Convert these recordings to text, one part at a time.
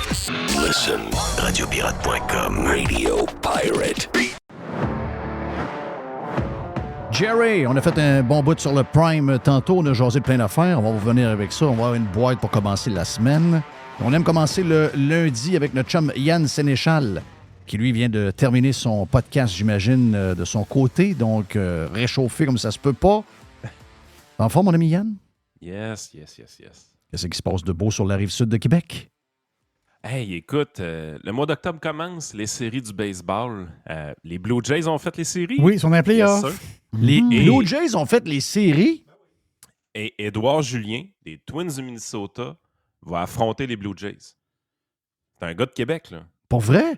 Listen, radiopirate.com, Radio Pirate. Jerry, on a fait un bon bout sur le Prime tantôt. On a jasé de plein d'affaires. On va revenir avec ça. On va avoir une boîte pour commencer la semaine. On aime commencer le lundi avec notre chum Yann Sénéchal, qui lui vient de terminer son podcast, j'imagine, de son côté. Donc, réchauffé comme ça se peut pas. T'es en forme, mon ami Yann? Yes. Qu'est-ce qui se passe de beau sur la rive sud de Québec? Hey, écoute, le mois d'octobre commence, les séries du baseball. Les Blue Jays ont fait les séries. Oui, ils sont un playoff. Yes, Les Blue Jays ont fait les séries. Et Édouard Julien, des Twins du Minnesota, va affronter les Blue Jays. C'est un gars de Québec, là. Pour vrai?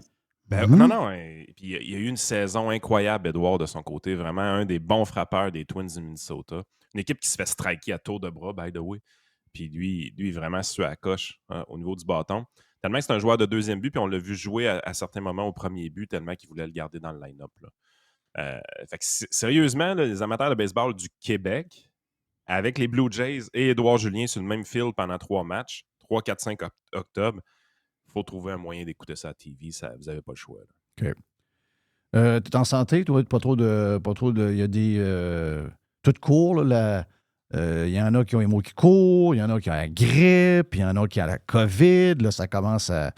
Non. Puis il y a eu une saison incroyable, Édouard, de son côté. Vraiment un des bons frappeurs des Twins du Minnesota. Une équipe qui se fait striker à tour de bras, by the way. Puis lui vraiment su à la coche au niveau du bâton. Tellement que c'est un joueur de deuxième but, puis on l'a vu jouer à certains moments au premier but, tellement qu'il voulait le garder dans le line-up. Fait que sérieusement, là, les amateurs de baseball du Québec, avec les Blue Jays et Édouard Julien sur le même field pendant 3 matchs, 3, 4, 5 octobre, il faut trouver un moyen d'écouter ça à TV. Vous n'avez pas le choix. Là. OK. T'es en santé, toi? Pas trop de. Il y a des. Tout court, là. Il y en a qui ont les mots qui courent, il y en a qui ont la grippe, il y en a qui ont la COVID. Là, ça commence à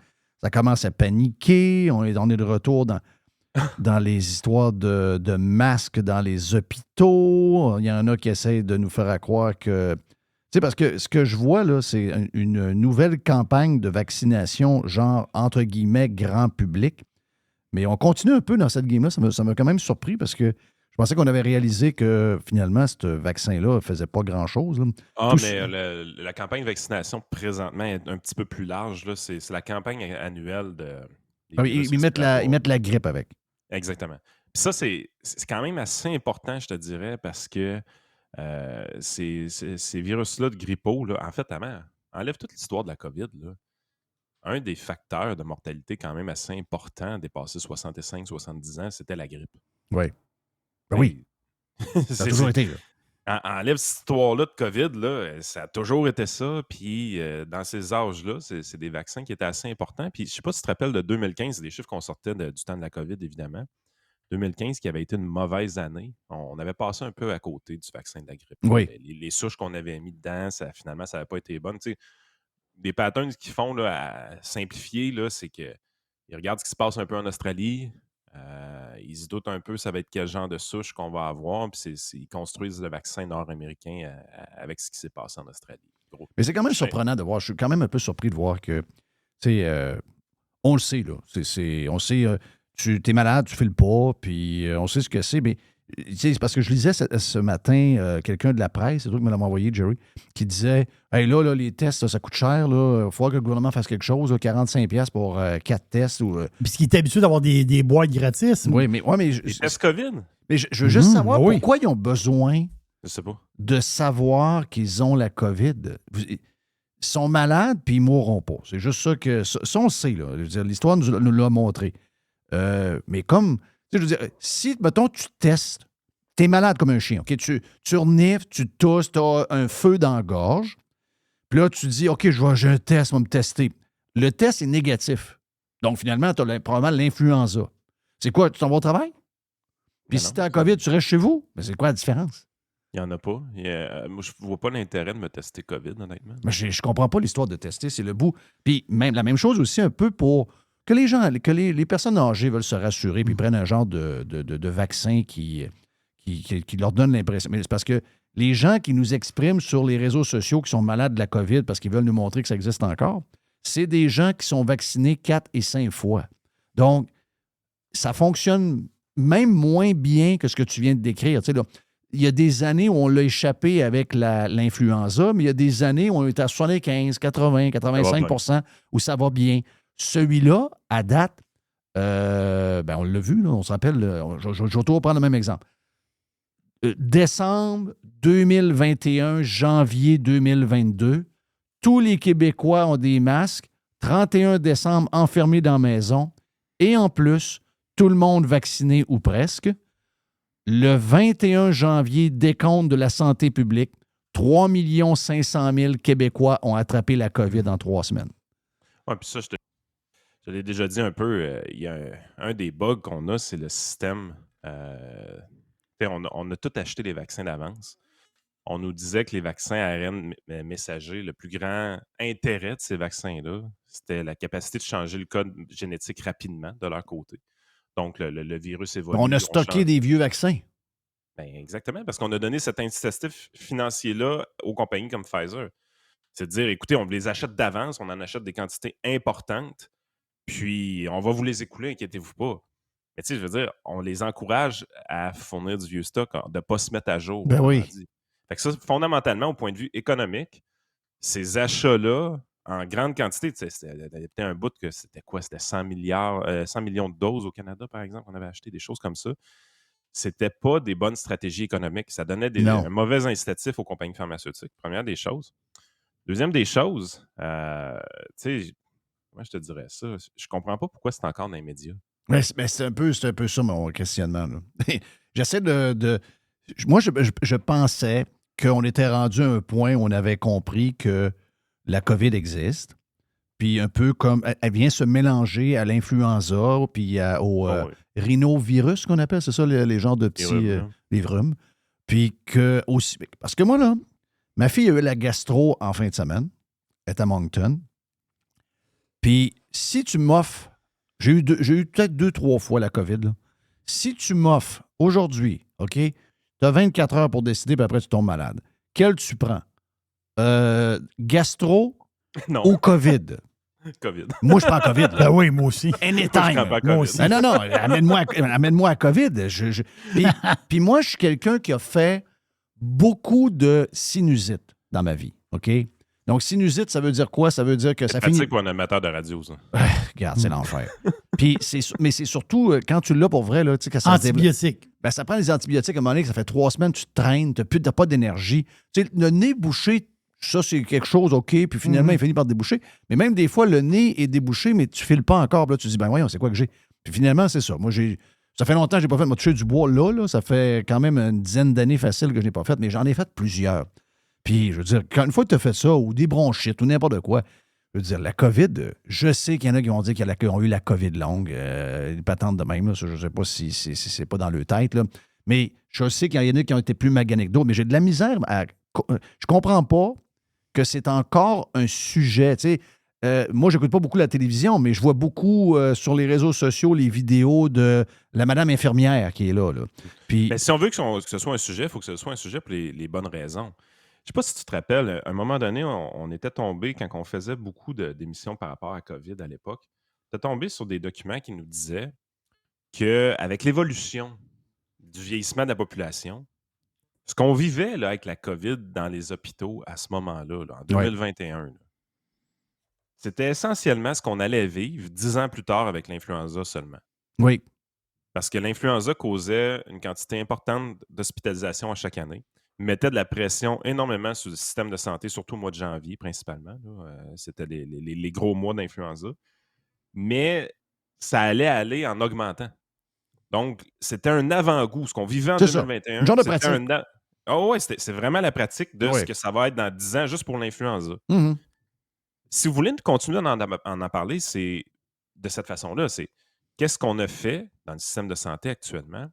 paniquer. On est de retour dans les histoires de masques dans les hôpitaux. Il y en a qui essayent de nous faire croire que... Tu sais, parce que ce que je vois, là, c'est une nouvelle campagne de vaccination, genre, entre guillemets, grand public. Mais on continue un peu dans cette game-là. Ça m'a quand même surpris parce que je pensais qu'on avait réalisé que, finalement, ce vaccin-là ne faisait pas grand-chose. Là. Mais la campagne de vaccination, présentement, est un petit peu plus large. Là. C'est la campagne annuelle de... Ils mettent la grippe avec. Exactement. Puis ça, c'est quand même assez important, je te dirais, parce que ces virus-là de grippeau, là, en fait, enlève toute l'histoire de la COVID. Là. Un des facteurs de mortalité quand même assez important dépassé 65-70 ans, c'était la grippe. Oui. Ben oui. Ça a toujours été. Là. Enlève cette histoire-là de COVID, là, ça a toujours été ça. Puis dans ces âges-là, c'est des vaccins qui étaient assez importants. Puis je ne sais pas si tu te rappelles de 2015, c'est des chiffres qu'on sortait du temps de la COVID, évidemment. 2015 qui avait été une mauvaise année. On avait passé un peu à côté du vaccin de la grippe. Oui. Les souches qu'on avait mis dedans, finalement, ça n'avait pas été bonne. Tu sais, des patterns qu'ils font là, à simplifier, là, c'est qu'ils regardent ce qui se passe un peu en Australie. Ils se doutent un peu ça va être quel genre de souche qu'on va avoir. Puis ils construisent le vaccin nord-américain avec ce qui s'est passé en Australie. Gros. Mais c'est quand même surprenant de voir. Je suis quand même un peu surpris de voir que, tu sais, on le sait, là. On sait, tu es malade, tu fais le pas, puis on sait ce que c'est. Mais, tu sais, c'est parce que je lisais ce matin quelqu'un de la presse, c'est toi qui me l'as envoyé, Jerry, qui disait hey, là, les tests, ça coûte cher, là. Il faut que le gouvernement fasse quelque chose, là, 45$ pour 4 tests. Puisqu'il est habitué d'avoir des boîtes gratis. Oui, mais. Les tests COVID. Mais je veux juste savoir pourquoi ils ont besoin je sais pas. de savoir qu'ils ont la COVID. Ils sont malades, puis ils ne mourront pas. C'est juste ça que... Ça, on le sait, là. Je veux dire, l'histoire nous l'a montré. Mais comme... Je veux dire, si, mettons, tu testes, tu es malade comme un chien, OK? Tu renifles, tu tousses, tu as un feu dans la gorge, puis là, tu dis, OK, j'ai un test, on va me tester. Le test est négatif. Donc, finalement, tu as probablement l'influenza. C'est quoi? Tu t'en vas au travail? Puis si tu as la COVID, tu restes chez vous? Mais c'est quoi la différence? Il n'y en a pas. Moi, je ne vois pas l'intérêt de me tester COVID, honnêtement. Mais je ne comprends pas l'histoire de tester, c'est le bout. Puis même, la même chose aussi un peu pour que les gens, que les personnes âgées veulent se rassurer puis prennent un genre de vaccin qui leur donne l'impression. Mais c'est parce que les gens qui nous expriment sur les réseaux sociaux qui sont malades de la COVID parce qu'ils veulent nous montrer que ça existe encore, c'est des gens qui sont vaccinés 4 et 5 fois. Donc, ça fonctionne même moins bien que ce que tu viens de décrire. Tu sais, là, il y a des années où on l'a échappé avec l'influenza, mais il y a des années où on est à 75, 80, 85 où ça va bien. Celui-là, à date, on l'a vu, là, on se rappelle, je vais toujours prendre le même exemple. Décembre 2021, janvier 2022, tous les Québécois ont des masques. 31 décembre, enfermés dans la maison. Et en plus, tout le monde vacciné ou presque. Le 21 janvier, décompte de la santé publique, 3 500 000 Québécois ont attrapé la COVID en 3 semaines. Oui, puis ça, Je l'ai déjà dit un peu, il y a un des bugs qu'on a, c'est le système. On a tout acheté les vaccins d'avance. On nous disait que les vaccins ARN messager, le plus grand intérêt de ces vaccins-là, c'était la capacité de changer le code génétique rapidement de leur côté. Donc, le virus évolue. On a stocké des vieux vaccins. Ben, exactement, parce qu'on a donné cet incitatif financier-là aux compagnies comme Pfizer. C'est de dire, écoutez, on les achète d'avance, on en achète des quantités importantes, puis on va vous les écouler, inquiétez-vous pas. Mais tu sais, je veux dire, on les encourage à fournir du vieux stock, de ne pas se mettre à jour. Ben oui. Fait que ça, fondamentalement, au point de vue économique, ces achats-là, en grande quantité, il y avait un bout que c'était quoi? C'était 100 millions de doses au Canada, par exemple. On avait acheté des choses comme ça. C'était pas des bonnes stratégies économiques. Ça donnait un mauvais incitatif aux compagnies pharmaceutiques. Première des choses. Deuxième des choses, tu sais, moi, je te dirais ça. Je comprends pas pourquoi c'est encore dans les médias. Mais c'est un peu ça, mon questionnement. Là. J'essaie de... Moi, je pensais qu'on était rendu à un point où on avait compris que la COVID existe, puis un peu comme... Elle vient se mélanger à l'influenza, puis au rhinovirus, qu'on appelle, c'est ça, les genres de petits... Les rhumes. Puis que aussi... Parce que moi, là, ma fille a eu la gastro en fin de semaine. Elle est à Moncton. Puis si tu m'offres... J'ai eu peut-être 2-3 fois la COVID, là. Si tu m'offres aujourd'hui, OK, tu as 24 heures pour décider, puis après tu tombes malade. Quel tu prends? Gastro ou COVID? COVID. Moi, je prends COVID. Ben oui, moi aussi. Anytime. Moi aussi. Non, amène-moi à COVID. Puis moi, je suis quelqu'un qui a fait beaucoup de sinusite dans ma vie, OK? Donc, sinusite, ça veut dire quoi? Ça veut dire que ça finit... C'est pour un amateur de radio, ça. Regarde, c'est l'enfer. Puis mais c'est surtout quand tu l'as pour vrai, là, tu sais, quand ça Antibiotiques. Ben, ça prend des antibiotiques à un moment donné, que ça fait 3 semaines, tu te traînes, tu n'as pas d'énergie. Tu sais, le nez bouché, ça, c'est quelque chose, OK, puis finalement, il finit par déboucher. Mais même des fois, le nez est débouché, mais tu ne files pas encore. Puis là, tu te dis, ben voyons, c'est quoi que j'ai? Puis finalement, c'est ça. Moi, ça fait longtemps que je n'ai pas fait me toucher du bois là. Ça fait quand même une dizaine d'années facile que je n'ai pas fait, mais j'en ai fait plusieurs. Puis, je veux dire, une fois que tu as fait ça, ou des bronchites, ou n'importe quoi, je veux dire, la COVID, je sais qu'il y en a qui vont dire qu'ils ont eu la COVID longue, des patentes de même, là, ça, je ne sais pas si c'est pas dans leur tête, là. Mais je sais qu'il y en a qui ont été plus maganés que d'autres, mais j'ai de la misère je comprends pas que c'est encore un sujet, tu sais. Moi, je n'écoute pas beaucoup la télévision, mais je vois beaucoup sur les réseaux sociaux les vidéos de la madame infirmière qui est là. Puis, mais si on veut que ce soit un sujet, il faut que ce soit un sujet pour les bonnes raisons. Je ne sais pas si tu te rappelles, à un moment donné, on était tombé, quand on faisait beaucoup d'émissions par rapport à COVID à l'époque, on était tombé sur des documents qui nous disaient qu'avec l'évolution du vieillissement de la population, ce qu'on vivait là, avec la COVID dans les hôpitaux à ce moment-là, en 2021, c'était essentiellement ce qu'on allait vivre 10 ans plus tard avec l'influenza seulement. Oui. Parce que l'influenza causait une quantité importante d'hospitalisation à chaque année, mettait de la pression énormément sur le système de santé, surtout au mois de janvier principalement. C'était les gros mois d'influenza. Mais ça allait aller en augmentant. Donc, c'était un avant-goût. Ce qu'on vivait en 2021, un genre de pratique. C'est vraiment la pratique de ce que ça va être dans 10 ans juste pour l'influenza. Mm-hmm. Si vous voulez continuer à en parler, c'est de cette façon-là. C'est qu'est-ce qu'on a fait dans le système de santé actuellement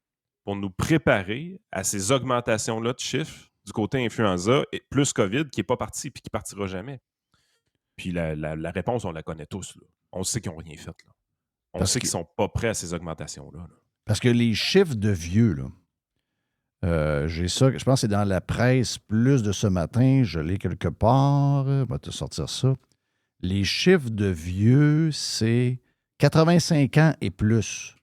pour nous préparer à ces augmentations-là de chiffres du côté influenza et plus COVID qui n'est pas parti et qui ne partira jamais. Puis la réponse, on la connaît tous. Là. On sait qu'ils n'ont rien fait. Là. On sait qu'ils ne sont pas prêts à ces augmentations-là. Là. Parce que les chiffres de vieux, là, j'ai ça, je pense que c'est dans la presse plus de ce matin, je l'ai quelque part, je vais te sortir ça. Les chiffres de vieux, c'est 85 ans et plus.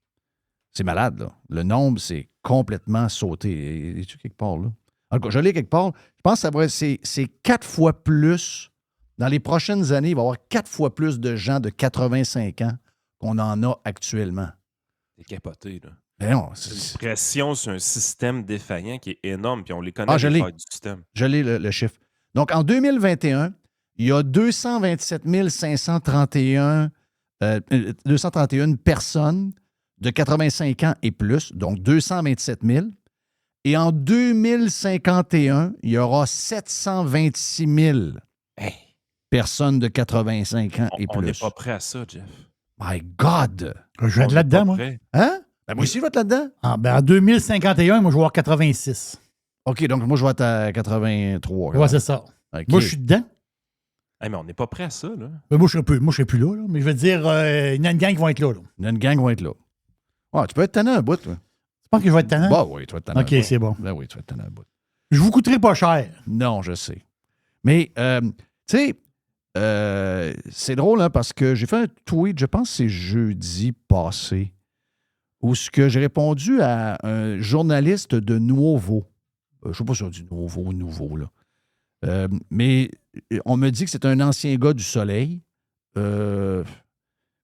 C'est malade, là. Le nombre, c'est complètement sauté. Es-tu quelque part, là? En tout cas, je l'ai quelque part. Je pense que c'est 4 fois plus. Dans les prochaines années, il va y avoir 4 fois plus de gens de 85 ans qu'on en a actuellement. C'est capoté, là. Mais non, c'est une pression sur un système défaillant qui est énorme, puis on les connaît les failles du système. Je l'ai, le chiffre. Donc, en 2021, il y a 227 531 personnes de 85 ans et plus, donc 227 000. Et en 2051, il y aura 726 000 personnes de 85 ans et plus. On n'est pas prêt à ça, Jeff. My God! Je vais être là-dedans, moi. Hein? Ben, moi aussi, je vais être là-dedans. En 2051, moi, je vais avoir 86. OK, donc moi, je vais être à 83. Ouais, c'est ça. OK. Moi, je suis dedans. Hey, mais on n'est pas prêt à ça, là. Mais moi, je ne serai plus là, mais je veux dire, il y a une gang qui vont être là. Il y a une gang qui va être là. Ouais, tu peux être tannant à bout, toi. Tu penses que je vais être tannant? Bah oui, tu vas être tannant. OK, c'est bon. Ben oui, tu vas être tannant à bout. Je vous coûterai pas cher. Non, je sais. Mais, tu sais, c'est drôle, hein, parce que j'ai fait un tweet, je pense que c'est jeudi passé, où ce que j'ai répondu à un journaliste de Nouveau. Je ne sais pas si on dit Nouveau, là. Mais on me dit que c'est un ancien gars du Soleil.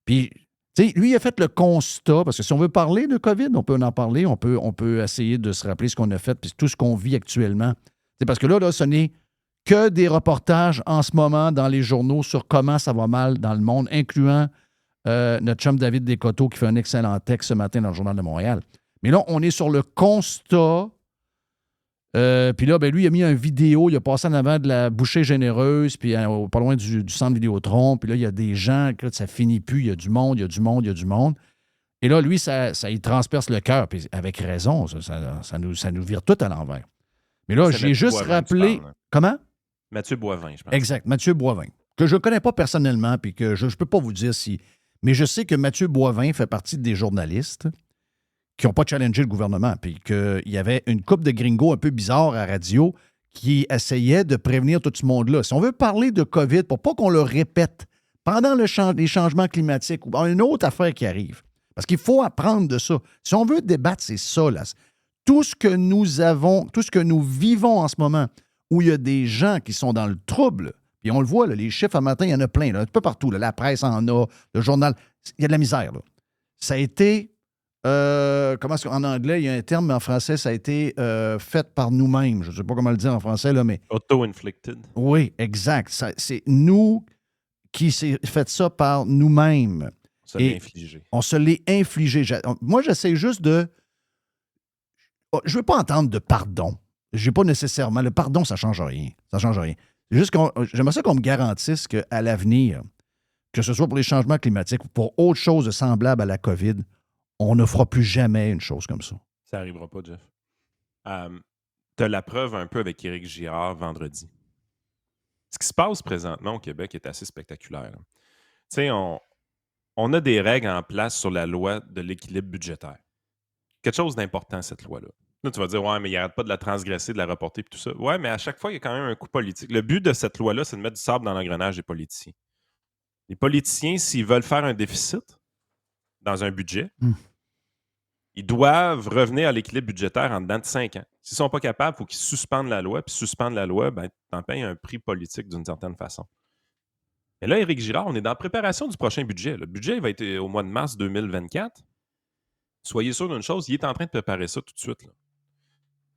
Puis, tu sais, lui, il a fait le constat, parce que si on veut parler de COVID, on peut en parler, on peut essayer de se rappeler ce qu'on a fait, puis tout ce qu'on vit actuellement. C'est parce que là, ce n'est que des reportages en ce moment dans les journaux sur comment ça va mal dans le monde, incluant notre chum David Descoteaux qui fait un excellent texte ce matin dans le Journal de Montréal. Mais là, on est sur le constat. Puis là, ben lui, il a mis une vidéo, il a passé en avant de la bouchée généreuse, puis pas loin du centre Vidéotron, puis là, il y a des gens, que là, ça finit plus, il y a du monde. Et là, lui, ça il transperce le cœur, puis avec raison, ça nous vire tout à l'envers. Mais là, j'ai juste rappelé... Comment? Mathieu Boivin, je pense. Exact, Mathieu Boivin, que je ne connais pas personnellement, puis que je ne peux pas vous dire si... Mais je sais que Mathieu Boivin fait partie des journalistes qui n'ont pas challengé le gouvernement, puis qu'il y avait une couple de gringos un peu bizarres à radio qui essayaient de prévenir tout ce monde-là. Si on veut parler de COVID, pour pas qu'on le répète pendant les changements climatiques ou une autre affaire qui arrive, parce qu'il faut apprendre de ça. Si on veut débattre, c'est ça, là. Tout ce que nous avons, tout ce que nous vivons en ce moment, où il y a des gens qui sont dans le trouble, puis on le voit, là, les chiffres à matin, il y en a plein, là, un peu partout. Là, la presse en a, le journal, il y a de la misère. Là. Ça a été... comment est-ce qu'en anglais, il y a un terme, mais en français, ça a été fait par nous-mêmes. Je ne sais pas comment le dire en français, là, mais... Auto-inflicted. Oui, exact. C'est nous qui s'est fait ça par nous-mêmes. On se l'est infligé. On se l'est infligé. Moi, j'essaie juste de... Je ne veux pas entendre de pardon. Je n'ai pas nécessairement... Le pardon, ça ne change rien. Ça ne change rien. C'est juste j'aimerais ça qu'on me garantisse qu'à l'avenir, que ce soit pour les changements climatiques ou pour autre chose de semblable à la COVID, on ne fera plus jamais une chose comme ça. Ça n'arrivera pas, Jeff. Tu as la preuve un peu avec Éric Girard vendredi. Ce qui se passe présentement au Québec est assez spectaculaire. Tu sais, on a des règles en place sur la loi de l'équilibre budgétaire. Quelque chose d'important, cette loi-là. Là, tu vas dire, ouais, mais il n'arrête pas de la transgresser, de la reporter et tout ça. Ouais, mais à chaque fois, il y a quand même un coup politique. Le but de cette loi-là, c'est de mettre du sable dans l'engrenage des politiciens. Les politiciens, s'ils veulent faire un déficit dans un budget, ils doivent revenir à l'équilibre budgétaire en dedans de 5 ans. S'ils ne sont pas capables, il faut qu'ils suspendent la loi. Puis suspendre la loi, ben, tu en payes un prix politique d'une certaine façon. Mais là, Éric Girard, on est dans la préparation du prochain budget. Le budget il va être au mois de mars 2024. Soyez sûr d'une chose, il est en train de préparer ça tout de suite. Là.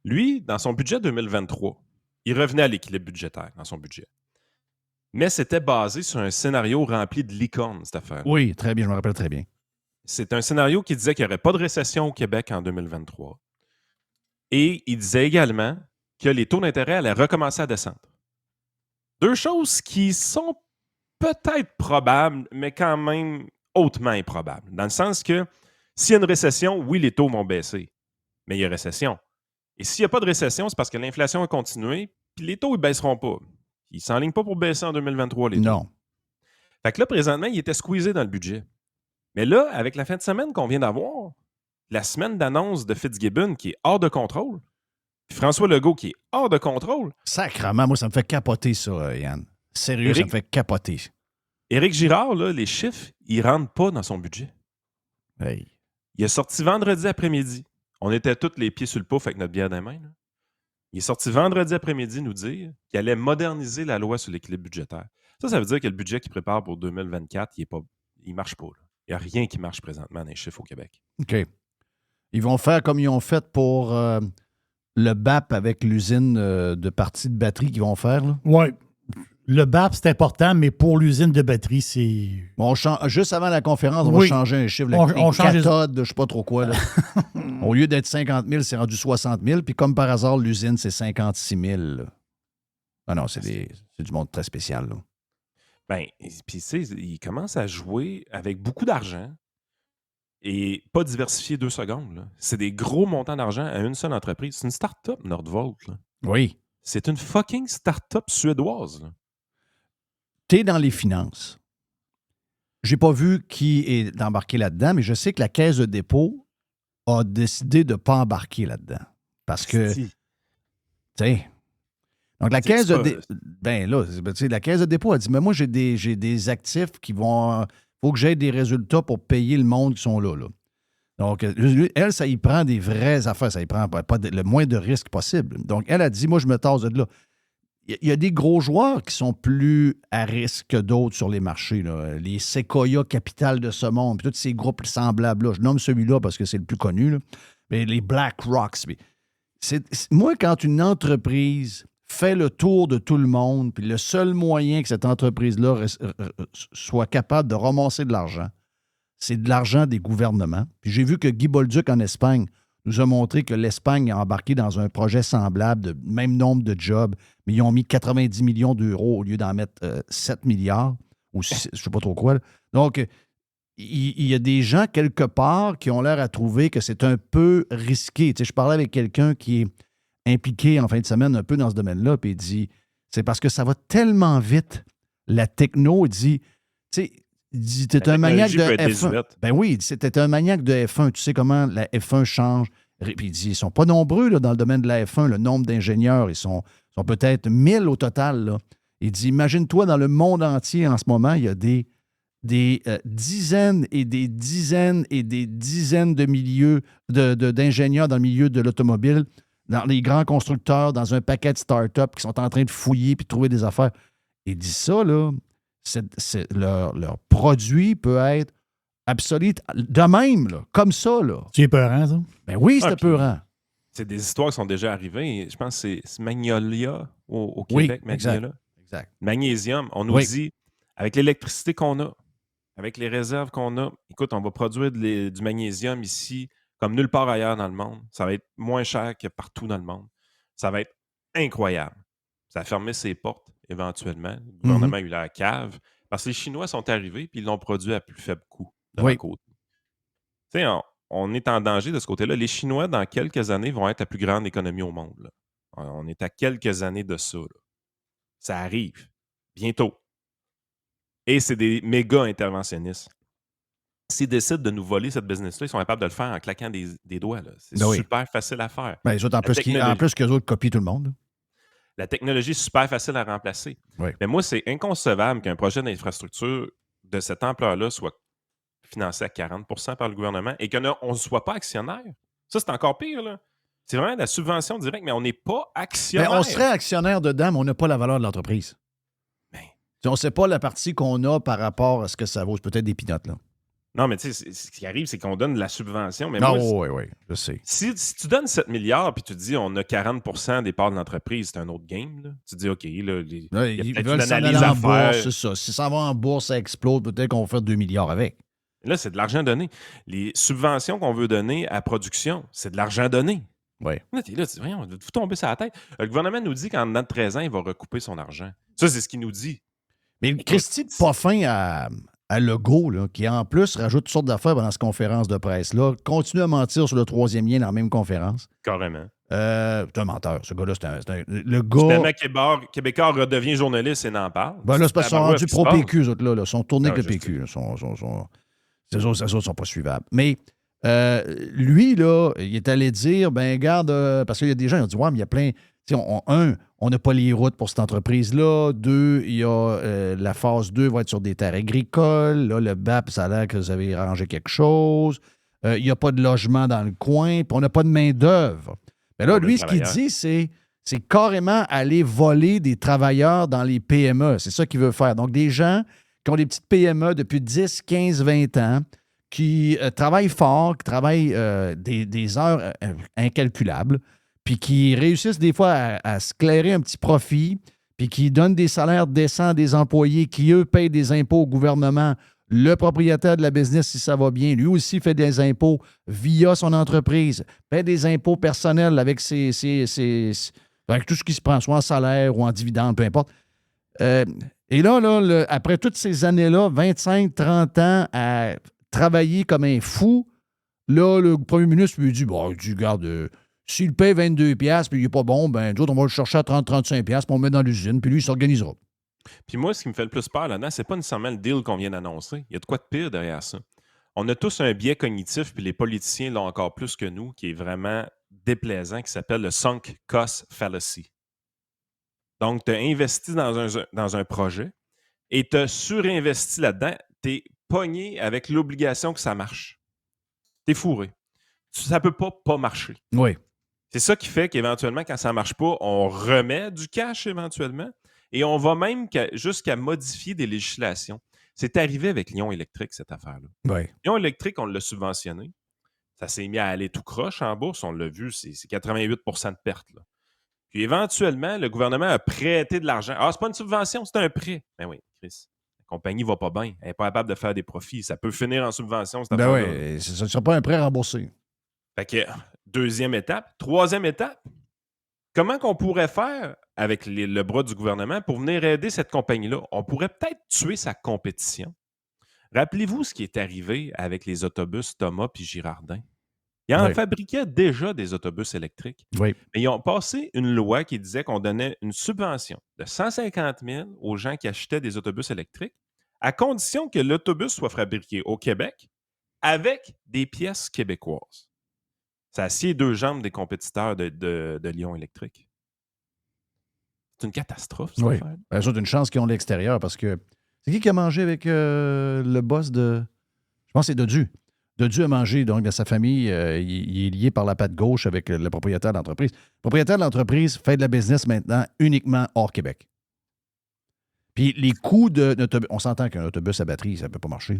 Lui, dans son budget 2023, il revenait à l'équilibre budgétaire dans son budget. Mais c'était basé sur un scénario rempli de licornes, cette affaire. Oui, très bien, je me rappelle très bien. C'est un scénario qui disait qu'il n'y aurait pas de récession au Québec en 2023. Et il disait également que les taux d'intérêt allaient recommencer à descendre. Deux choses qui sont peut-être probables, mais quand même hautement improbables. Dans le sens que s'il y a une récession, oui, les taux vont baisser. Mais il y a récession. Et s'il n'y a pas de récession, c'est parce que l'inflation a continué, puis les taux, ils ne baisseront pas. Ils ne s'enlignent pas pour baisser en 2023, les taux. Non. Fait que là, présentement, il était squeezé dans le budget. Mais là, avec la fin de semaine qu'on vient d'avoir, la semaine d'annonce de Fitzgibbon qui est hors de contrôle, puis François Legault qui est hors de contrôle. Sacrement, moi, ça me fait capoter, ça, Yann. Sérieux, ça me fait capoter. Éric Girard, là, les chiffres, ils ne rentrent pas dans son budget. Hey. Il est sorti vendredi après-midi. On était tous les pieds sur le pouf avec notre bière dans les mains. Là. Il est sorti vendredi après-midi nous dire qu'il allait moderniser la loi sur l'équilibre budgétaire. Ça veut dire que le budget qu'il prépare pour 2024, il ne marche pas. Là. Il n'y a rien qui marche présentement dans les chiffres au Québec. OK. Ils vont faire comme ils ont fait pour le BAP avec l'usine de partie de batterie qu'ils vont faire. Oui. Le BAP, c'est important, mais pour l'usine de batterie, c'est... Bon, juste avant la conférence, on va changer un chiffre. On change cathode, je ne sais pas trop quoi. Là. Au lieu d'être 50 000, c'est rendu 60 000. Puis comme par hasard, l'usine, c'est 56 000. Là. Ah non, c'est du monde très spécial. Là. Ben, puis tu sais, il commence à jouer avec beaucoup d'argent et pas diversifié 2 secondes, là. C'est des gros montants d'argent à une seule entreprise. C'est une start-up, Nordvolt, là. Oui. C'est une fucking start-up suédoise, là. Tu es dans les finances. J'ai pas vu qui est embarqué là-dedans, mais je sais que la Caisse de dépôt a décidé de ne pas embarquer là-dedans. Parce que, tu Si. sais... Donc, la C'est Caisse de pas- dépôt... Ben là, tu sais, la Caisse de dépôt a dit, mais moi, j'ai des actifs qui vont... faut que j'aie des résultats pour payer le monde qui sont là. Donc, elle, ça y prend des vraies affaires. Ça y prend pas le moins de risques possible. Donc, elle a dit, moi, je me tasse de là. Il y a des gros joueurs qui sont plus à risque que d'autres sur les marchés, là. Les Sequoia Capital de ce monde, puis tous ces groupes semblables-là. Je nomme celui-là parce que c'est le plus connu, là. Mais les Black Rocks. Moi, quand une entreprise fait le tour de tout le monde, puis le seul moyen que cette entreprise-là soit capable de ramasser de l'argent, c'est de l'argent des gouvernements. Puis j'ai vu que Guy Bolduc en Espagne nous a montré que l'Espagne a embarqué dans un projet semblable de même nombre de jobs, mais ils ont mis 90 millions d'euros au lieu d'en mettre 7 milliards, ou je ne sais pas trop quoi. Là. Donc, il y a des gens quelque part qui ont l'air à trouver que c'est un peu risqué. Tu sais, je parlais avec quelqu'un qui est impliqué en fin de semaine un peu dans ce domaine-là, puis il dit, c'est parce que ça va tellement vite. La techno, il dit, tu sais, il dit, t'es un maniaque de F1. Ben oui, il dit, t'es un maniaque de F1. Tu sais comment la F1 change. Puis il dit, ils sont pas nombreux là, dans le domaine de la F1, le nombre d'ingénieurs. Ils sont peut-être 1000 au total. Là. Il dit, imagine-toi, dans le monde entier en ce moment, il y a des dizaines et des dizaines et des dizaines de milieux d'ingénieurs dans le milieu de l'automobile, dans les grands constructeurs, dans un paquet de start-up qui sont en train de fouiller puis de trouver des affaires. Il dit ça, là, leur produit peut être obsolète de même, là, comme ça. Là. C'est épeurant, ça? Ben oui, c'est épeurant. C'est des histoires qui sont déjà arrivées. Je pense que c'est Magnolia au Québec. Oui, Magnolia. exact. Magnésium. On nous dit, avec l'électricité qu'on a, avec les réserves qu'on a, écoute, on va produire du magnésium ici comme nulle part ailleurs dans le monde. Ça va être moins cher que partout dans le monde. Ça va être incroyable. Ça a fermé ses portes éventuellement. Le gouvernement a eu la cave parce que les Chinois sont arrivés et ils l'ont produit à plus faible coût de leur côté. Tu sais, on est en danger de ce côté-là. Les Chinois, dans quelques années, vont être la plus grande économie au monde. Là. On est à quelques années de ça. Là. Ça arrive. Bientôt. Et c'est des méga interventionnistes. S'ils décident de nous voler cette business-là, ils sont capables de le faire en claquant des doigts. Là. C'est super facile à faire. Ben, en plus qu'eux autres copient tout le monde. Là. La technologie est super facile à remplacer. Oui. Mais moi, c'est inconcevable qu'un projet d'infrastructure de cette ampleur-là soit financé à 40 % par le gouvernement et qu'on ne soit pas actionnaire. Ça, c'est encore pire. Là. C'est vraiment de la subvention directe, mais on n'est pas actionnaire. Mais on serait actionnaire dedans, mais on n'a pas la valeur de l'entreprise. On ne sait pas la partie qu'on a par rapport à ce que ça vaut. C'est peut-être des pinottes, là. Non, mais tu sais, ce qui arrive, c'est qu'on donne de la subvention. Mais oui, je sais. Si tu donnes 7 milliards puis tu dis on a 40 % des parts de l'entreprise, c'est un autre game. Là. Tu dis, OK, là, il y a peut-être une analyse à faire. C'est ça. Si ça va en bourse, ça explose, peut-être qu'on va faire 2 milliards avec. Là, c'est de l'argent donné. Les subventions qu'on veut donner à production, c'est de l'argent donné. Oui. Là, tu dis, voyons, vous tomber sur la tête. Le gouvernement nous dit qu'en dedans de 13 ans, il va recouper son argent. Ça, c'est ce qu'il nous dit. Mais Christy pas fin à Legault, là, qui en plus rajoute toutes sortes d'affaires pendant cette conférence de presse-là, continue à mentir sur le troisième lien dans la même conférence. Carrément. C'est un menteur. Ce gars-là, le gars... Finalement, Québécois redevient journaliste et n'en parle. Ben là, c'est parce qu'ils sont rendus pro-PQ, eux autres, là. Ils sont tournés avec le PQ. Ces autres sont pas suivables. Mais lui, là, il est allé dire, ben garde, parce qu'il y a des gens qui ont dit, ouais, mais il y a plein... On n'a pas les routes pour cette entreprise-là. 2, il y a la phase 2 va être sur des terres agricoles. Là, le BAP, ça a l'air que vous avez arrangé quelque chose. Il n'y a pas de logement dans le coin. Puis on n'a pas de main-d'œuvre. Mais là, lui, ce qu'il dit, c'est carrément aller voler des travailleurs dans les PME. C'est ça qu'il veut faire. Donc, des gens qui ont des petites PME depuis 10, 15, 20 ans, qui travaillent fort, qui travaillent des heures incalculables, puis qui réussissent des fois à se clairer un petit profit, puis qui donnent des salaires décents à des employés qui, eux, payent des impôts au gouvernement. Le propriétaire de la business, si ça va bien, lui aussi fait des impôts via son entreprise, paie des impôts personnels avec avec tout ce qui se prend, soit en salaire ou en dividende, peu importe. Et là, après toutes ces années-là, 25, 30 ans à travailler comme un fou, là, le premier ministre lui dit, bon, il dit, regarde, s'il paye 22$ puis il n'est pas bon, ben, nous autres, on va le chercher à 30-35$, puis on le met dans l'usine, puis lui, il s'organisera. Puis moi, ce qui me fait le plus peur là-dedans, c'est pas nécessairement le deal qu'on vient d'annoncer. Il y a de quoi de pire derrière ça. On a tous un biais cognitif, puis les politiciens l'ont encore plus que nous, qui est vraiment déplaisant, qui s'appelle le sunk cost fallacy. Donc, tu as investi dans un projet et tu as surinvesti là-dedans. Tu es pogné avec l'obligation que ça marche. Tu es fourré. Ça ne peut pas marcher. Oui. C'est ça qui fait qu'éventuellement, quand ça ne marche pas, on remet du cash éventuellement et on va même jusqu'à modifier des législations. C'est arrivé avec Lyon Électrique, cette affaire-là. Oui. Lyon Électrique, on l'a subventionné. Ça s'est mis à aller tout croche en bourse. On l'a vu, c'est 88 de perte. Là. Puis éventuellement, le gouvernement a prêté de l'argent. Ah, c'est pas une subvention, c'est un prêt. Ben oui, Chris. La compagnie va pas bien. Elle n'est pas capable de faire des profits. Ça peut finir en subvention, cette Ben affaire-là. oui, ce ne sera pas un prêt remboursé. Fait que, deuxième étape. Troisième étape, comment qu'on pourrait faire avec le bras du gouvernement pour venir aider cette compagnie-là? On pourrait peut-être tuer sa compétition. Rappelez-vous ce qui est arrivé avec les autobus Thomas puis Girardin. Ils en fabriquaient déjà des autobus électriques. Oui. Mais ils ont passé une loi qui disait qu'on donnait une subvention de 150 000 aux gens qui achetaient des autobus électriques, à condition que l'autobus soit fabriqué au Québec avec des pièces québécoises. Ça assied 2 jambes des compétiteurs de Lyon Électrique. C'est une catastrophe, ça. Oui. Ben, c'est une chance qu'ils ont de l'extérieur parce que c'est qui a mangé avec le boss de. Je pense que c'est Dodu. Dodu a mangé, donc, de sa famille. Il est lié par la patte gauche avec le propriétaire de l'entreprise. Le propriétaire de l'entreprise fait de la business maintenant uniquement hors Québec. Puis les coûts d'autobus. On s'entend qu'un autobus à batterie, ça ne peut pas marcher.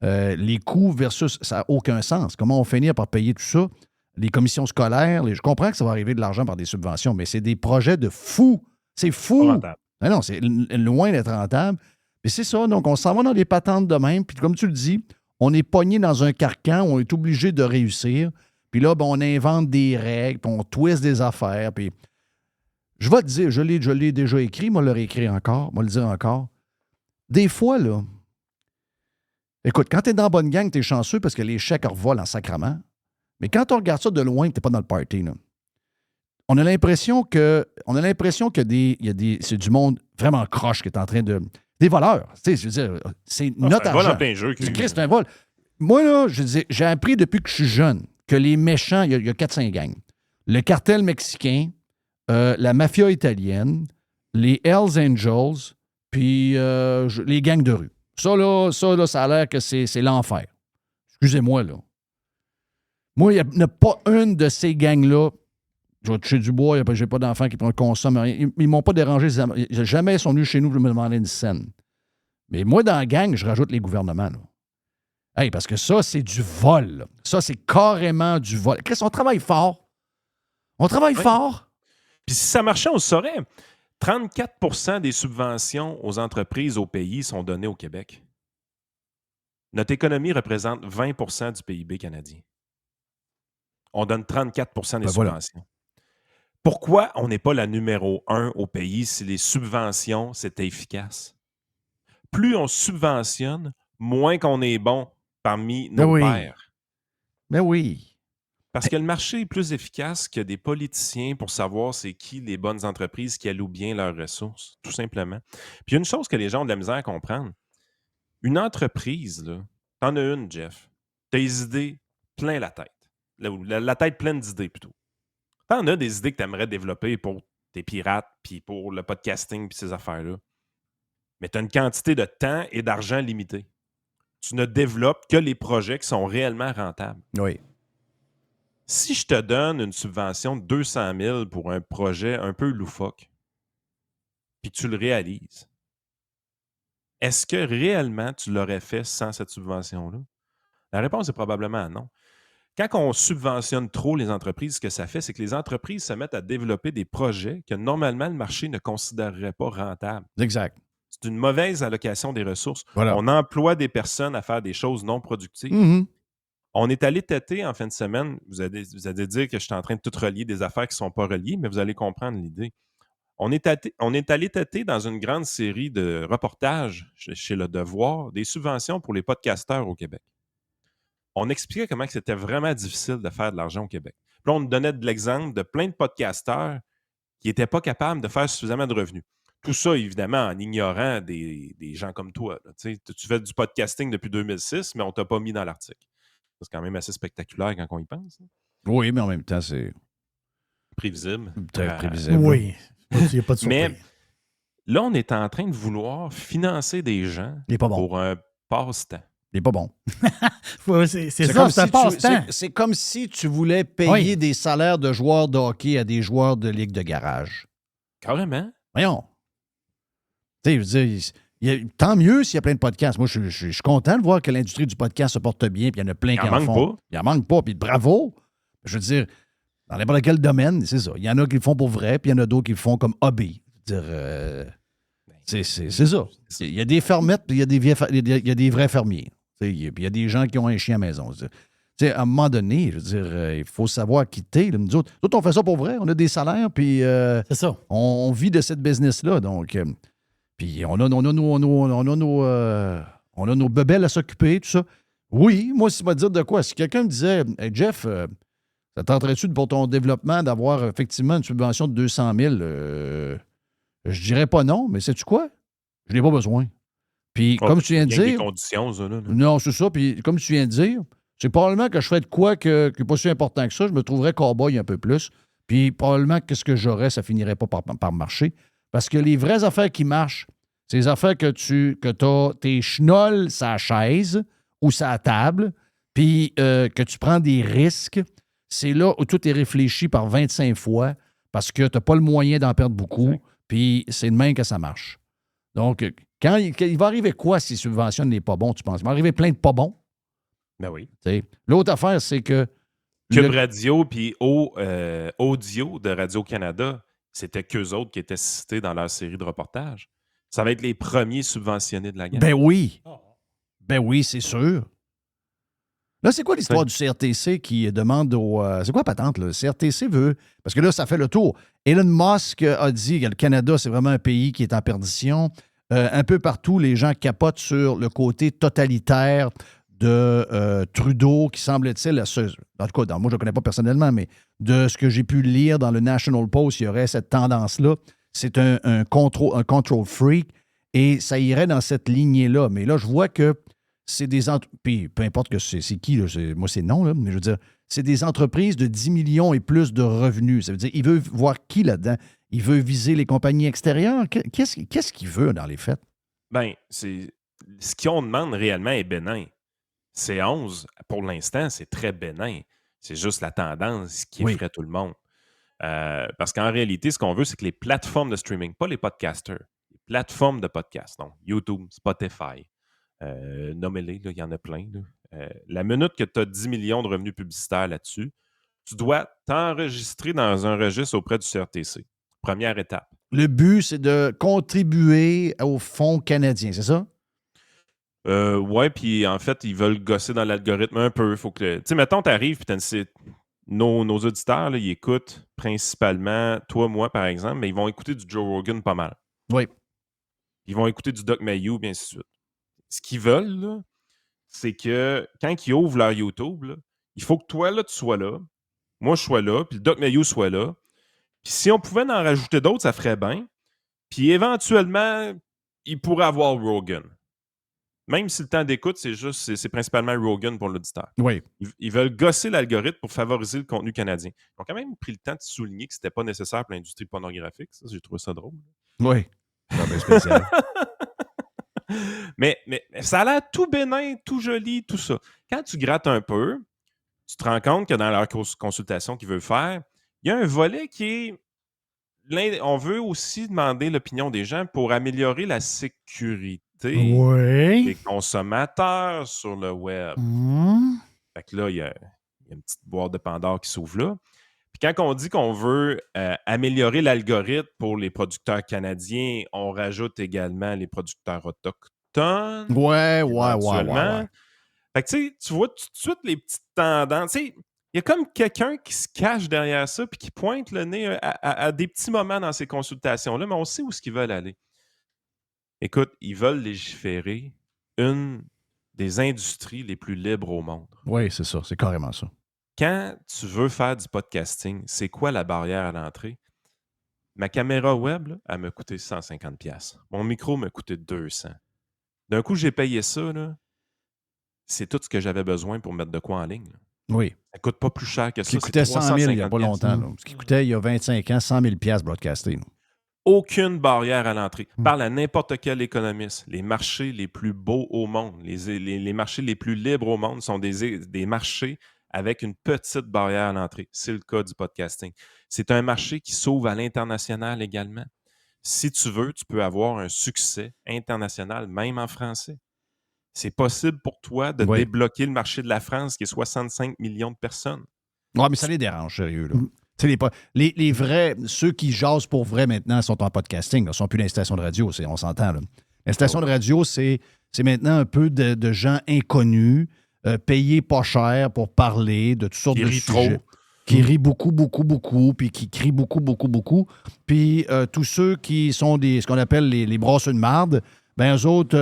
Les coûts versus. Ça n'a aucun sens. Comment on finit par payer tout ça? Les commissions scolaires. Je comprends que ça va arriver de l'argent par des subventions, mais c'est des projets de fous. C'est fou. Non, c'est loin d'être rentable. Mais c'est ça. Donc, on s'en va dans des patentes de même. Puis comme tu le dis, on est pogné dans un carcan, on est obligé de réussir. Puis là, ben, on invente des règles, puis on twist des affaires. Puis je vais te dire, je l'ai déjà écrit, moi le réécrire encore, moi le dire encore. Des fois, là, écoute, quand tu es dans la bonne gang, tu es chanceux parce que les chèques revolent en sacrament. Mais quand on regarde ça de loin, tu n'es pas dans le party, là. On a l'impression que c'est du monde vraiment croche qui est en train de. Des voleurs. Tu sais, je veux dire, c'est notre argent. C'est un vol en plein jeu. C'est un vol. Moi, là, j'ai appris depuis que je suis jeune que les méchants, il y a 4-5 gangs. Le cartel mexicain, la mafia italienne, les Hells Angels, puis les gangs de rue. Ça, ça a l'air que c'est l'enfer. Excusez-moi, là. Moi, il n'y a pas une de ces gangs-là. Je vais toucher du bois, j'ai pas d'enfants qui consomment. Ils ne m'ont pas dérangé. Jamais ils sont venus chez nous pour me demander une scène. Mais moi, dans la gang, je rajoute les gouvernements. Là. Hey, parce que ça, c'est du vol. Là. Ça, c'est carrément du vol. Chris, on travaille fort. On travaille fort. Puis si ça marchait, on le saurait. 34 des subventions aux entreprises au pays sont données au Québec. Notre économie représente 20 du PIB canadien. On donne 34 des subventions. Voilà. Pourquoi on n'est pas la numéro 1 au pays si les subventions, c'était efficace? Plus on subventionne, moins qu'on est bon parmi nos pairs. Ben oui. Parce que le marché est plus efficace que des politiciens pour savoir c'est qui les bonnes entreprises qui allouent bien leurs ressources, tout simplement. Puis il y a une chose que les gens ont de la misère à comprendre. Une entreprise, là, t'en as une, Jeff. T'as des idées plein la tête. La tête pleine d'idées, plutôt. T'en as des idées que tu aimerais développer pour tes pirates, puis pour le podcasting, puis ces affaires-là. Mais tu as une quantité de temps et d'argent limitée. Tu ne développes que les projets qui sont réellement rentables. Oui. Si je te donne une subvention de 200 000 pour un projet un peu loufoque, puis tu le réalises, est-ce que réellement tu l'aurais fait sans cette subvention-là? La réponse est probablement non. Quand on subventionne trop les entreprises, ce que ça fait, c'est que les entreprises se mettent à développer des projets que normalement le marché ne considérerait pas rentables. Exact. C'est une mauvaise allocation des ressources. Voilà. On emploie des personnes à faire des choses non productives. Mm-hmm. On est allé têter en fin de semaine. Vous allez dire que je suis en train de tout relier des affaires qui ne sont pas reliées, mais vous allez comprendre l'idée. On est allé tâter dans une grande série de reportages chez Le Devoir des subventions pour les podcasteurs au Québec. On expliquait comment que c'était vraiment difficile de faire de l'argent au Québec. Puis là, on nous donnait de l'exemple de plein de podcasteurs qui n'étaient pas capables de faire suffisamment de revenus. Tout ça, évidemment, en ignorant des gens comme toi. Là. Tu fais du podcasting depuis 2006, mais on ne t'a pas mis dans l'article. C'est quand même assez spectaculaire quand on y pense. Hein. Oui, mais en même temps, c'est Prévisible. très prévisible. Oui. Il n'y a pas de surprise. Mais là, on est en train de vouloir financer des gens Il n'est pas bon. pour un passe-temps. Il n'est pas bon. C'est ça, comme c'est un si passe-temps. c'est comme si tu voulais payer des salaires de joueurs de hockey à des joueurs de ligue de garage. Carrément. Voyons. Tu sais, je veux dire, tant mieux s'il y a plein de podcasts. Moi, je suis content de voir que l'industrie du podcast se porte bien, puis il y en a plein qui en font. Il n'en manque pas, puis bravo. Je veux dire, dans n'importe quel domaine, c'est ça. Il y en a qui le font pour vrai, puis il y en a d'autres qui le font comme hobby. C'est ça. Il y a des fermettes, puis il y a des vrais fermiers. Puis il y a des gens qui ont un chien à la maison. T'sais, à un moment donné, je veux dire, il faut savoir quitter. Nous autres, on fait ça pour vrai. On a des salaires, puis c'est ça. On vit de cette business-là. Donc, puis on a nos bebelles à s'occuper, tout ça. Oui, moi, si je vais te dire de quoi, si quelqu'un me disait, hey, Jeff, ça tenterait-tu pour ton développement d'avoir effectivement une subvention de 200 000? Je dirais pas non, mais sais-tu quoi? Je n'ai pas besoin. Puis, comme tu viens de dire. des conditions, ça, là. Non, c'est ça. Puis, comme tu viens de dire, c'est probablement que je ferais de quoi qui n'est pas si important que ça. Je me trouverais cow-boy un peu plus. Puis, probablement que ce que j'aurais, ça finirait pas par marcher. Parce que les vraies affaires qui marchent, c'est les affaires que tu as tes chenolles sa chaise ou sa table, puis que tu prends des risques. C'est là où tout est réfléchi par 25 fois parce que tu n'as pas le moyen d'en perdre beaucoup. Puis, c'est de même que ça marche. Donc, quand il va arriver quoi si subvention n'est pas bon, tu penses? Il va arriver plein de pas bons. Ben oui. L'autre affaire, c'est que... Cube Radio puis Audio de Radio-Canada, c'était qu'eux autres qui étaient cités dans leur série de reportages. Ça va être les premiers subventionnés de la gamme. Ben oui. Ben oui, c'est sûr. Là, c'est quoi l'histoire du CRTC qui demande au... c'est quoi la patente, là? Le CRTC veut... Parce que là, ça fait le tour. Elon Musk a dit que le Canada, c'est vraiment un pays qui est en perdition. Un peu partout, les gens capotent sur le côté totalitaire de Trudeau, qui semble-t-il... En tout cas, moi, je ne le connais pas personnellement, mais de ce que j'ai pu lire dans le National Post, il y aurait cette tendance-là. C'est un control freak, et ça irait dans cette lignée-là. Mais là, je vois que c'est des puis peu importe que c'est qui, là, moi c'est non, là, mais je veux dire, c'est des entreprises de 10 millions et plus de revenus. Ça veut dire, il veut voir qui là-dedans? Il veut viser les compagnies extérieures? Qu'est-ce qu'il veut dans les faits? Ben, ce qu'on demande réellement est bénin. C'est 11, pour l'instant, c'est très bénin. C'est juste la tendance qui effraie tout le monde. Parce qu'en réalité, ce qu'on veut, c'est que les plateformes de streaming, pas les podcasters, les plateformes de podcast, donc YouTube, Spotify, nommez-les, il y en a plein. La minute que tu as 10 millions de revenus publicitaires là-dessus, tu dois t'enregistrer dans un registre auprès du CRTC. Première étape. Le but, c'est de contribuer au fonds canadien, c'est ça? Ouais, puis en fait, ils veulent gosser dans l'algorithme un peu. Faut que, tu sais, mettons, t'arrives, puis nos auditeurs, là, ils écoutent principalement, toi, moi, par exemple, mais ils vont écouter du Joe Rogan pas mal. Oui. Ils vont écouter du Doc Mayou, bien ainsi de suite. Ce qu'ils veulent, là, c'est que quand ils ouvrent leur YouTube, là, il faut que toi, là, tu sois là, moi, je sois là, puis le Doc Mayou soit là. Puis si on pouvait en rajouter d'autres, ça ferait bien. Puis éventuellement, il pourrait avoir Rogan. Même si le temps d'écoute, c'est principalement Rogan pour l'auditeur. Oui. Ils veulent gosser l'algorithme pour favoriser le contenu canadien. Ils ont quand même pris le temps de souligner que c'était pas nécessaire pour l'industrie pornographique. Ça, j'ai trouvé ça drôle. Oui. C'est spécial. mais ça a l'air tout bénin, tout joli, tout ça. Quand tu grattes un peu, tu te rends compte que dans leur consultation qu'ils veulent faire, il y a un volet qui est... On veut aussi demander l'opinion des gens pour améliorer la sécurité des consommateurs sur le web. Fait que là, il y a une petite boîte de Pandore qui s'ouvre là. Puis quand on dit qu'on veut améliorer l'algorithme pour les producteurs canadiens, on rajoute également les producteurs autochtones. Ouais. Fait que tu vois tout de suite les petites tendances. Tu sais, Il y a comme quelqu'un qui se cache derrière ça puis qui pointe le nez à des petits moments dans ces consultations-là, mais on sait où ce qu'ils veulent aller. Écoute, ils veulent légiférer une des industries les plus libres au monde. Oui, c'est ça. C'est carrément ça. Quand tu veux faire du podcasting, c'est quoi la barrière à l'entrée? Ma caméra web, là, elle m'a coûté 150$. Mon micro m'a coûté 200$. D'un coup, j'ai payé ça. Là. C'est tout ce que j'avais besoin pour mettre de quoi en ligne. Là. Oui. Ça coûte pas plus cher que Ce ça. qui coûtait 100 000 il n'y a pas 350$. longtemps. Là. Ce qui coûtait il y a 25 ans 100 000$ broadcasté. Là. Aucune barrière à l'entrée. Parle à n'importe quel économiste. Les marchés les plus beaux au monde, les marchés les plus libres au monde sont des marchés avec une petite barrière à l'entrée. C'est le cas du podcasting. C'est un marché qui s'ouvre à l'international également. Si tu veux, tu peux avoir un succès international, même en français. C'est possible pour toi de débloquer le marché de la France qui est 65 millions de personnes. Oui, mais ça les dérange, sérieux. Là. Les vrais, ceux qui jasent pour vrai maintenant sont en podcasting, ne sont plus dans les stations de radio, on s'entend. Là. Les stations de radio, c'est maintenant un peu de gens inconnus, payés pas cher pour parler de toutes sortes de sujets. Qui rient beaucoup, beaucoup, beaucoup, puis qui crient beaucoup, beaucoup, beaucoup. Puis tous ceux qui sont ce qu'on appelle les brasseux de marde, ben eux autres,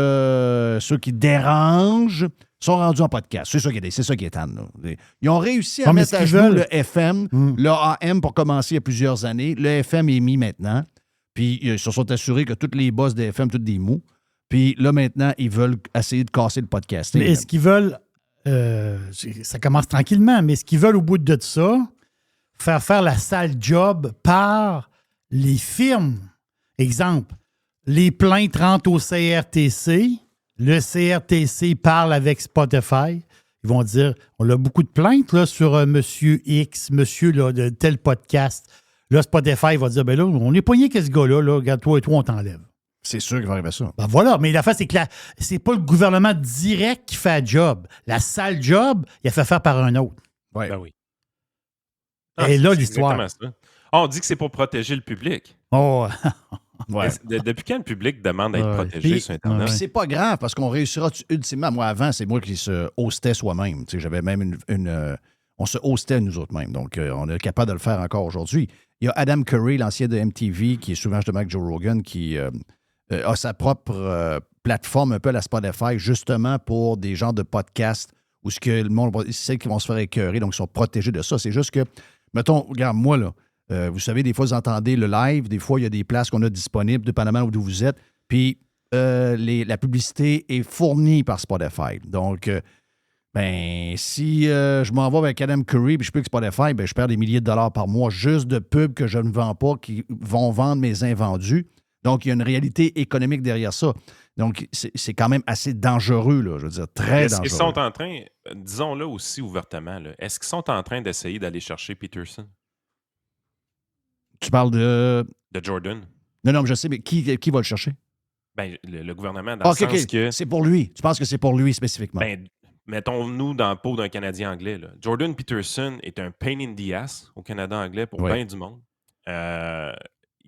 ceux qui dérangent, sont rendus en podcast. C'est ça qui est tanne. Là. Ils ont réussi à mettre à jour le FM, le AM pour commencer il y a plusieurs années. Le FM est mis maintenant. Puis ils se sont assurés que tous les boss de FM, tous des mous. Puis là, maintenant, ils veulent essayer de casser le podcasting. Mais est-ce qu'ils veulent... ça commence tranquillement, mais est-ce qu'ils veulent, au bout de ça, faire la sale job par les firmes? Exemple, les plaintes rentrent au CRTC. Le CRTC parle avec Spotify. Ils vont dire, on a beaucoup de plaintes là, sur Monsieur X, Monsieur là, de tel podcast. Là, Spotify va dire, ben là, on est pogné que ce gars-là, là, regarde, toi et toi, on t'enlève. C'est sûr qu'il va arriver ça. Ben voilà, mais la face, c'est que c'est pas le gouvernement direct qui fait le job. La sale job, il a fait faire par un autre. Ouais. Ben oui. Et là, l'histoire. On dit que c'est pour protéger le public. Oh, ouais. Depuis quand le public demande à être protégé sur Internet? C'est pas grave parce qu'on réussira ultimement. Moi, avant, c'est moi qui se hostais soi-même. Tu sais, j'avais même on se hostait nous autres mêmes. Donc, on est capable de le faire encore aujourd'hui. Il y a Adam Curry, l'ancien de MTV, qui est souvent justement avec Joe Rogan, qui a sa propre plateforme un peu à la Spotify, justement pour des genres de podcasts où ce que le monde sait qu'ils vont se faire écœurer, donc ils sont protégés de ça. C'est juste que, mettons, regarde, moi, là, vous savez, des fois, vous entendez le live, des fois, il y a des places qu'on a disponibles, dépendamment d'où vous êtes, puis la publicité est fournie par Spotify. Donc, si je m'en vais avec Adam Curry puis je peux que Spotify, je perds des milliers de dollars par mois juste de pubs que je ne vends pas, qui vont vendre mes invendus. Donc, il y a une réalité économique derrière ça. Donc, c'est quand même assez dangereux, là, je veux dire, très dangereux. Est-ce qu'ils sont en train, disons-le aussi ouvertement, là, est-ce qu'ils sont en train d'essayer d'aller chercher Peterson? Tu parles de Jordan? Non, mais je sais, mais qui va le chercher? Ben, le gouvernement, dans le sens que... C'est pour lui. Tu penses que c'est pour lui spécifiquement? Ben, mettons-nous dans le pot d'un Canadien anglais. Là. Jordan Peterson est un pain in the ass au Canada anglais pour bien du monde.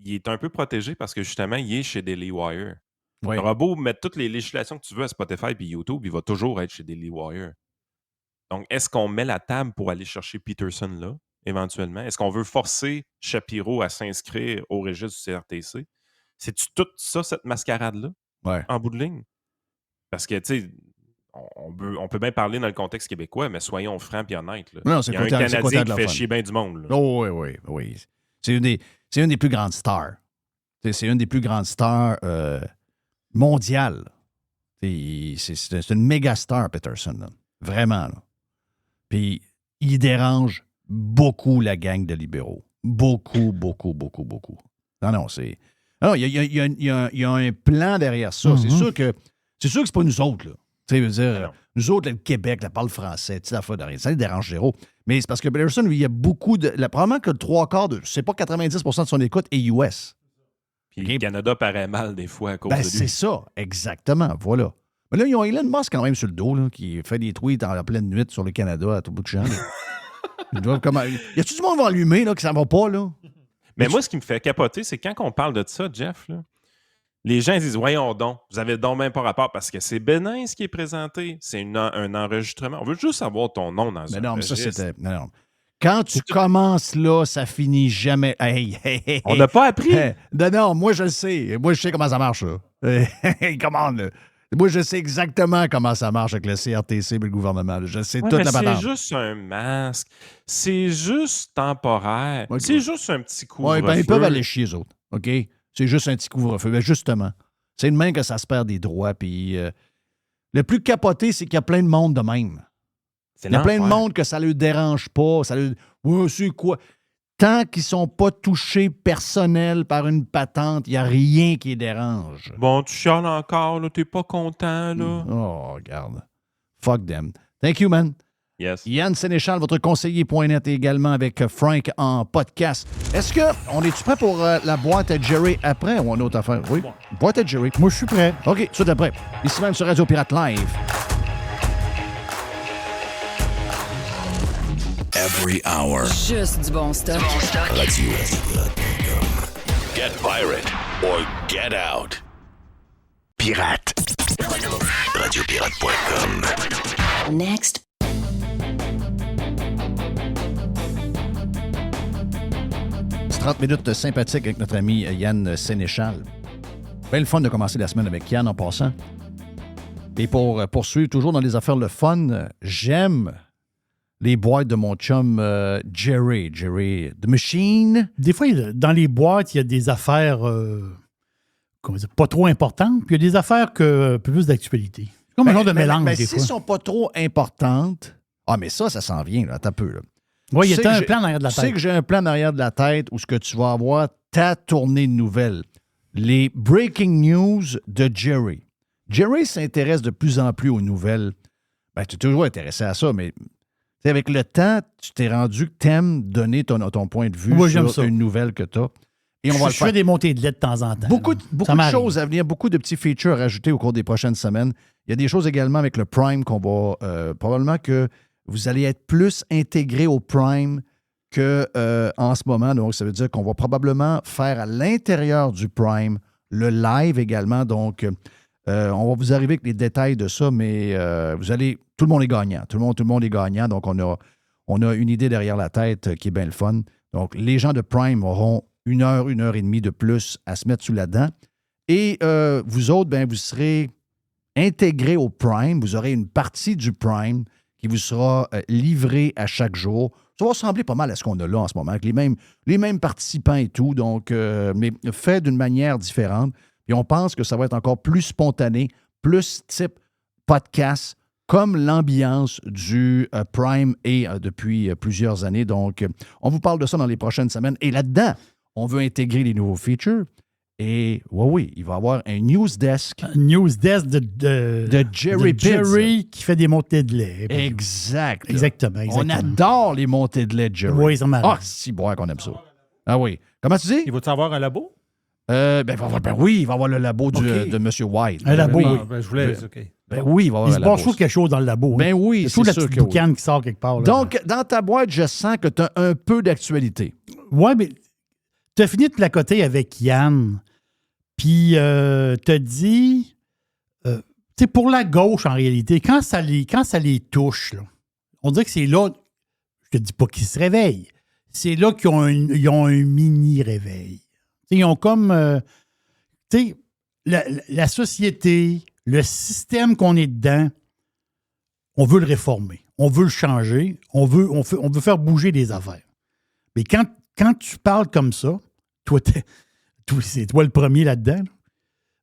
Il est un peu protégé parce que justement, il est chez Daily Wire. Oui. Tu auras beau mettre toutes les législations que tu veux à Spotify et YouTube, il va toujours être chez Daily Wire. Donc, est-ce qu'on met la table pour aller chercher Peterson là, éventuellement? Est-ce qu'on veut forcer Shapiro à s'inscrire au registre du CRTC? C'est-tu tout ça, cette mascarade-là, en bout de ligne? Parce que, tu sais, on peut bien parler dans le contexte québécois, mais soyons francs et honnêtes. Là. Non, il y a un Canadien qui fait chier bien du monde. Là. Oh, oui. C'est une des plus grandes stars. C'est une des plus grandes stars mondiales. C'est une méga star, Peterson. Là. Vraiment. Là. Puis, il dérange beaucoup la gang de libéraux. Beaucoup, beaucoup, beaucoup, beaucoup. Non, c'est... Non, il y a un plan derrière ça. C'est sûr que c'est pas nous autres, là. Tu sais, dire, nous autres, là, le Québec, là, parle français, tu sais, ça les dérange zéro. Mais c'est parce que Peterson, lui, il y a beaucoup de... probablement que le 3/4, c'est pas 90% de son écoute est US. Puis le Canada paraît mal des fois à cause de lui. C'est ça, exactement, voilà. Mais là, ils ont Elon Musk quand même sur le dos, là, qui fait des tweets en pleine nuit sur le Canada à tout bout de champ. Y a-tu du monde qui va allumer, là, que ça va pas, là? Mais moi, ce qui me fait capoter, c'est quand on parle de ça, Jeff, là, les gens disent « Voyons donc, vous avez donc même pas rapport parce que c'est bénin ce qui est présenté. C'est un enregistrement. On veut juste avoir ton nom dans un registre. » Non, Quand tu commences là, ça finit jamais. Hey. On n'a pas appris. Non, moi, je le sais. Moi, je sais comment ça marche, là. Comment, là? Moi, je sais exactement comment ça marche avec le CRTC et le gouvernement. Je sais toute la patente. C'est juste un masque. C'est juste temporaire. Okay. C'est juste un petit couvre-feu. Oui, ils peuvent aller chier, eux autres. OK? C'est juste un petit couvre-feu. Mais justement, c'est de même que ça se perd des droits. Puis le plus capoté, c'est qu'il y a plein de monde de même. Il y a plein de monde que ça ne le dérange pas. Ouais, c'est quoi? Tant qu'ils ne sont pas touchés personnels par une patente, il n'y a rien qui les dérange. Bon, tu chiales encore, là. T'es pas content, là. Oh, regarde. Fuck them. Thank you, man. Yes. Yann Sénéchal, votre conseiller.net également avec Frank en podcast. Est-ce qu'on est-tu prêt pour la boîte à Jerry après ou une autre affaire? Oui. Boîte à Jerry. Moi, je suis prêt. OK, tout d'après. Ici même sur Radio Pirate Live. Every hour. Juste du bon stock. Radio. Get pirate or get out. Pirate. Radiopirate.com. Next. C'est 30 minutes sympathiques avec notre ami Yann Sénéchal. Bien le fun de commencer la semaine avec Yann en passant. Et pour poursuivre toujours dans les affaires le fun, j'aime les boîtes de mon chum Jerry The Machine. Des fois, dans les boîtes, il y a des affaires pas trop importantes, puis il y a des affaires un peu plus d'actualité. C'est comme un genre de mélange, des si fois. elles ne sont pas trop importantes... Ah, mais ça s'en vient, là, t'as peu, là. Oui, il y a un plan en arrière de la tête. Tu sais que j'ai un plan en arrière de la tête où ce que tu vas avoir ta tournée de nouvelles. Les breaking news de Jerry. Jerry s'intéresse de plus en plus aux nouvelles. Ben, tu es toujours intéressé à ça, mais avec le temps, tu t'es rendu que tu aimes donner ton point de vue sur une nouvelle que tu as. Et on va le faire. Je fais des montées de lait de temps en temps. Beaucoup de choses à venir, beaucoup de petits features à rajouter au cours des prochaines semaines. Il y a des choses également avec le Prime qu'on va probablement que vous allez être plus intégré au Prime qu'en ce moment. Donc, ça veut dire qu'on va probablement faire à l'intérieur du Prime le live également. Donc, on va vous arriver avec les détails de ça, mais vous allez... Tout le monde est gagnant. Tout le monde est gagnant. Donc, on a une idée derrière la tête qui est bien le fun. Donc, les gens de Prime auront 1 heure et demie de plus à se mettre sous la dent. Et vous autres, ben, vous serez intégrés au Prime. Vous aurez une partie du Prime qui vous sera livrée à chaque jour. Ça va ressembler pas mal à ce qu'on a là en ce moment, avec les mêmes participants et tout, donc, mais fait d'une manière différente. Et on pense que ça va être encore plus spontané, plus type podcast, comme l'ambiance du Prime est depuis plusieurs années. Donc, on vous parle de ça dans les prochaines semaines. Et là-dedans, on veut intégrer les nouveaux features. Et oui, il va y avoir un news desk. Un news desk de Jerry qui fait des montées de lait. Exact. Exactement. On adore les montées de lait de Jerry. Oui, ça m'arrive. Ah, si, bon, qu'on aime ça. Ah oui. Comment tu dis? Il va-tu avoir un labo? Oui, il va y avoir le labo de M. White. Un labo, oui. Je voulais... OK. Ben oui, il va y avoir il se passe toujours quelque chose dans le labo. Ben oui, c'est la petite boucane qui sort quelque part. Là. Donc, dans ta boîte, je sens que tu as un peu d'actualité. Oui, mais tu as fini de placoter avec Yann, puis tu as dit, tu sais, pour la gauche, en réalité, quand ça les touche, là, on dirait que c'est là, je te dis pas qu'ils se réveillent, c'est là qu'ils ont un mini-réveil. Ils ont comme, tu sais, la société, le système qu'on est dedans, on veut le réformer, on veut le changer, on veut faire bouger des affaires. Mais quand tu parles comme ça, c'est toi le premier là-dedans, là,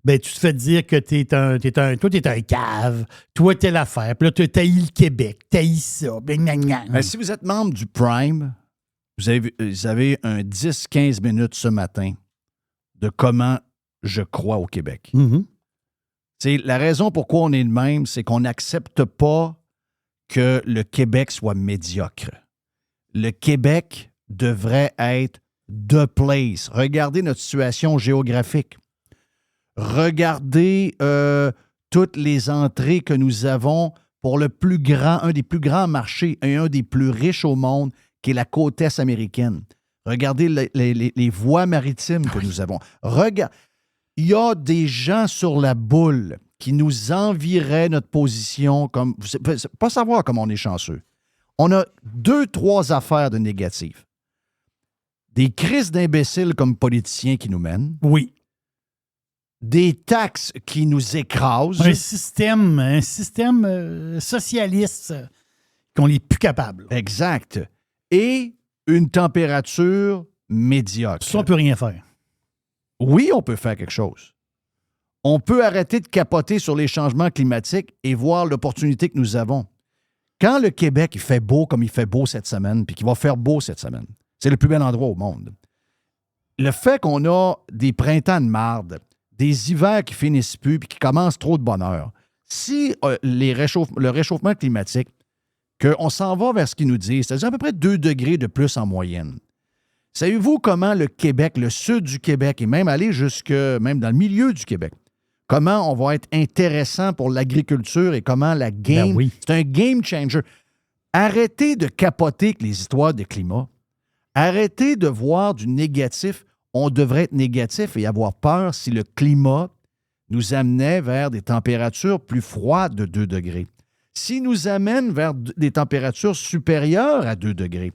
ben, tu te fais dire que t'es un cave, toi, t'es l'affaire, puis là, tu taillis le Québec, taillis ça. Ben, si vous êtes membre du Prime, vous avez un 10-15 minutes ce matin de comment je crois au Québec. Mm-hmm. C'est la raison pourquoi on est de même, c'est qu'on n'accepte pas que le Québec soit médiocre. Le Québec devrait être the place. Regardez notre situation géographique. Regardez toutes les entrées que nous avons pour un des plus grands marchés et un des plus riches au monde, qui est la côte est américaine. Regardez les voies maritimes que nous avons. Il y a des gens sur la boule qui nous envieraient notre position, comme pas savoir comment on est chanceux. On a 2-3 affaires de négatives. Des crises d'imbéciles comme politiciens qui nous mènent. Oui. Des taxes qui nous écrasent. Un système socialiste qu'on n'est plus capable. Exact. Et une température médiocre. Ça, on ne peut rien faire. Oui, on peut faire quelque chose. On peut arrêter de capoter sur les changements climatiques et voir l'opportunité que nous avons. Quand le Québec il fait beau comme il fait beau cette semaine, puis qu'il va faire beau cette semaine, c'est le plus bel endroit au monde. Le fait qu'on a des printemps de marde, des hivers qui finissent plus puis qui commencent trop de bonheur, si le réchauffement climatique, qu'on s'en va vers ce qu'ils nous disent, c'est-à-dire à peu près 2 degrés de plus en moyenne. Savez-vous comment le Québec, le sud du Québec, et même aller jusque même dans le milieu du Québec, comment on va être intéressant pour l'agriculture et comment la game... Ben oui. C'est un game changer. Arrêtez de capoter avec les histoires de climat. Arrêtez de voir du négatif. On devrait être négatif et avoir peur si le climat nous amenait vers des températures plus froides de 2 degrés. S'il nous amène vers des températures supérieures à 2 degrés.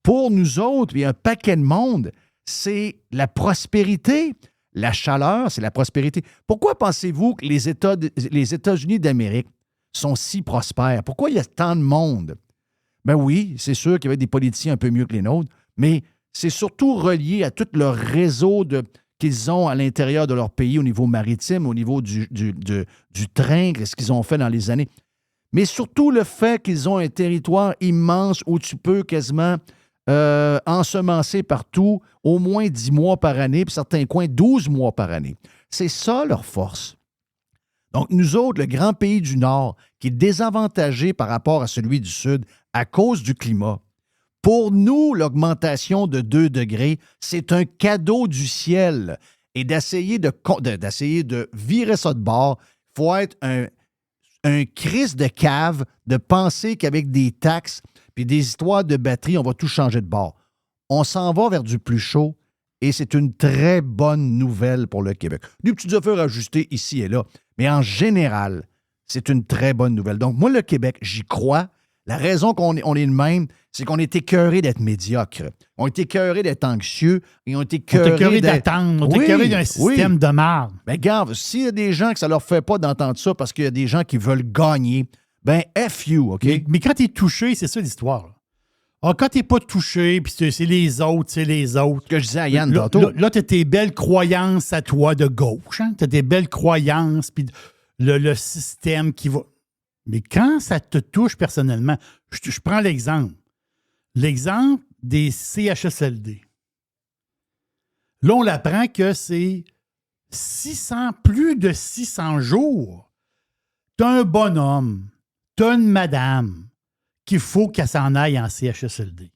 Pour nous autres, il y a un paquet de monde, c'est la prospérité. La chaleur, c'est la prospérité. Pourquoi pensez-vous que les États-Unis d'Amérique sont si prospères? Pourquoi il y a tant de monde? Ben oui, c'est sûr qu'il y avait des politiciens un peu mieux que les nôtres, mais c'est surtout relié à tout leur réseau qu'ils ont à l'intérieur de leur pays au niveau maritime, au niveau du train, ce qu'ils ont fait dans les années. Mais surtout le fait qu'ils ont un territoire immense où tu peux quasiment ensemencer partout au moins 10 mois par année, puis certains coins 12 mois par année. C'est ça leur force. Donc, nous autres, le grand pays du Nord, qui est désavantagé par rapport à celui du Sud à cause du climat, pour nous, l'augmentation de 2 degrés, c'est un cadeau du ciel. Et d'essayer de virer ça de bord, il faut être un Christ de cave de penser qu'avec des taxes puis des histoires de batterie, on va tout changer de bord. On s'en va vers du plus chaud et c'est une très bonne nouvelle pour le Québec. Des petites affaires ajustées ici et là, mais en général, c'est une très bonne nouvelle. Donc, moi, le Québec, j'y crois. La raison qu'on est le même, c'est qu'on est écœuré d'être médiocre. On est écœuré d'être anxieux et on est écœuré d'attendre. On est écœuré d'un système de marde. Mais regarde, s'il y a des gens que ça ne leur fait pas d'entendre ça parce qu'il y a des gens qui veulent gagner, ben F you, OK? Mais quand tu es touché, c'est ça l'histoire. Alors, quand tu n'es pas touché, puis c'est les autres, c'est les autres. Ce que je disais à Yann tantôt. Là, tu as tes belles croyances à toi de gauche. Hein? Tu as tes belles croyances, puis le système qui va... Mais quand ça te touche personnellement, je prends l'exemple. L'exemple des CHSLD. Là, on apprend que c'est plus de 600 jours. Tu as un bonhomme, tu as une madame qu'il faut qu'elle s'en aille en CHSLD.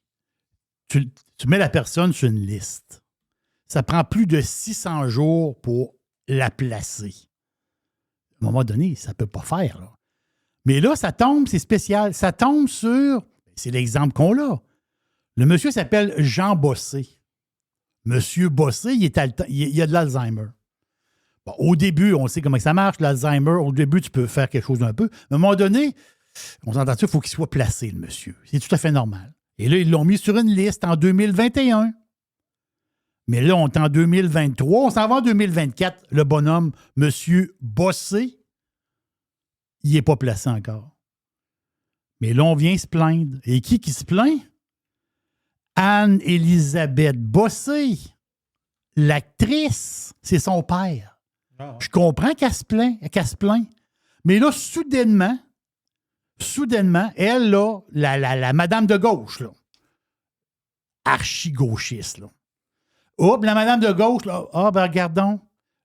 Tu mets la personne sur une liste. Ça prend plus de 600 jours pour la placer. À un moment donné, ça ne peut pas faire, là. Mais là, ça tombe, c'est spécial. Ça tombe sur, c'est l'exemple qu'on a. Le monsieur s'appelle Jean Bossé. Monsieur Bossé, il a de l'Alzheimer. Bon, au début, on sait comment ça marche, l'Alzheimer. Au début, tu peux faire quelque chose d'un peu. Mais à un moment donné, on s'entend il faut qu'il soit placé, le monsieur. C'est tout à fait normal. Et là, ils l'ont mis sur une liste en 2021. Mais là, on est en 2023. On s'en va en 2024. Le bonhomme, monsieur Bossé, il n'est pas placé encore. Mais là, on vient se plaindre. Et qui se plaint? Anne-Élisabeth Bossé, l'actrice, c'est son père. Ah. Je comprends qu'elle se plaint. Mais là, soudainement, elle, là, la madame de gauche, là, archi-gauchiste, là. Hop, la madame de gauche, là, regardons.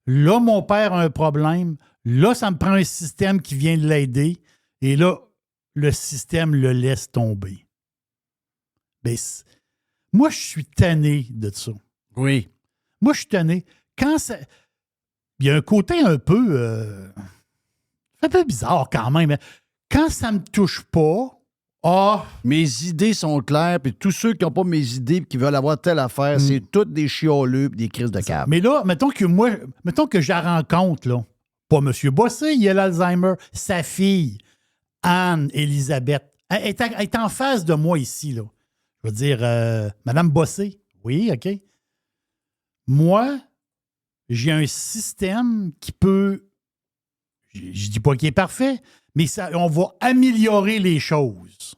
Là, mon père a un problème. Là, ça me prend un système qui vient de l'aider. Et là, le système le laisse tomber. Ben, moi, je suis tanné de ça. Oui. Moi, je suis tanné. Quand ça... Il y a un côté un peu bizarre quand même. Quand ça me touche pas, mes idées sont claires, puis tous ceux qui n'ont pas mes idées et qui veulent avoir telle affaire, c'est toutes des chioleux et des crises de cave. Mais là, mettons que je la rencontre, là. Pas M. Bossé, il a l'Alzheimer. Sa fille, Anne-Élisabeth, Elle est en face de moi ici, là. Je veux dire, Madame Bossé. Oui, OK. Moi, j'ai un système qui peut... Je dis pas qu'il est parfait, mais on va améliorer les choses.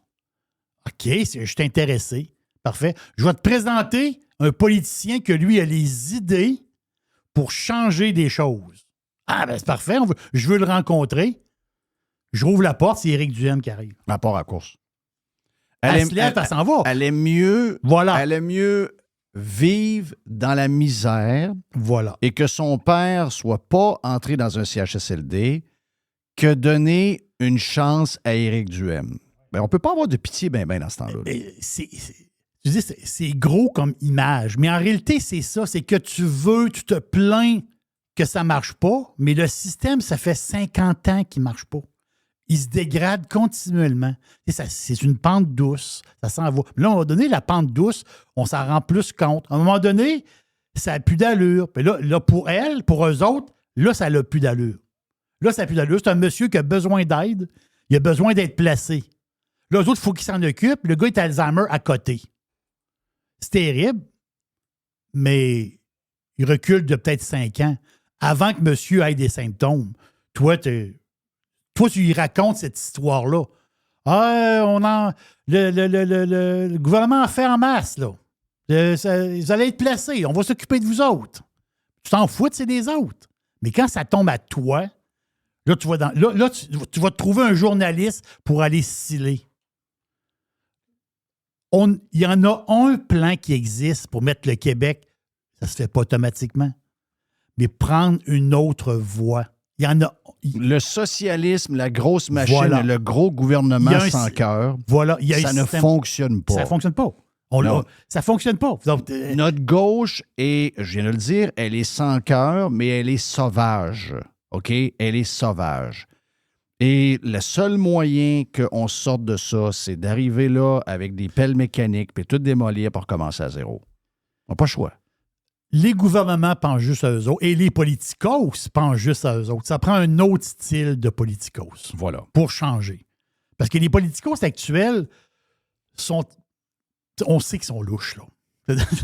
OK, je suis intéressé. Parfait. Je vais te présenter un politicien que lui a les idées pour changer des choses. Ah, ben c'est parfait. Je veux le rencontrer. Je rouvre la porte, c'est Éric Duhaime qui arrive. Rapport à course. Elle se lève, elle s'en va. Elle aime mieux, Voilà. elle aime mieux vivre dans la misère Voilà. et que son père soit pas entré dans un CHSLD que donner une chance à Éric Duhaime. Ben, on peut pas avoir de pitié ben dans ce temps-là. Tu dis, c'est gros comme image, mais en réalité, c'est ça. C'est que tu te plains que ça marche pas, mais le système, ça fait 50 ans qu'il marche pas. Il se dégrade continuellement. C'est une pente douce. Ça s'en va. Là, à un moment donné, la pente douce, on s'en rend plus compte. À un moment donné, ça n'a plus d'allure. Puis là, pour elle, pour eux autres, là, ça n'a plus d'allure. Là, ça n'a plus d'allure. C'est un monsieur qui a besoin d'aide. Il a besoin d'être placé. Là, eux autres, il faut qu'il s'en occupe. Le gars est Alzheimer à côté. C'est terrible, mais il recule de peut-être 5 ans avant que monsieur ait des symptômes. Toi, tu lui racontes cette histoire-là. Ah, le gouvernement a fait en masse, là. Vous allez être placés. On va s'occuper de vous autres. Tu t'en fous, c'est des autres. Mais quand ça tombe à toi, là, tu vas tu vas te trouver un journaliste pour aller sciller. Il y en a un plan qui existe pour mettre le Québec, ça ne se fait pas automatiquement, mais prendre une autre voie. Il y en a. Le socialisme, la grosse machine, voilà. Le gros gouvernement sans cœur, voilà, ça ne fonctionne pas. Ça ne fonctionne pas. Ça ne fonctionne pas. Notre gauche est, je viens de le dire, elle est sans cœur, mais elle est sauvage. OK? Elle est sauvage. Et le seul moyen qu'on sorte de ça, c'est d'arriver là avec des pelles mécaniques puis tout démolir pour recommencer à zéro. On n'a pas le choix. Les gouvernements pensent juste à eux autres et les politicos pensent juste à eux autres. Ça prend un autre style de politicos. Voilà. Pour changer. Parce que les politicos actuels sont... On sait qu'ils sont louches, là.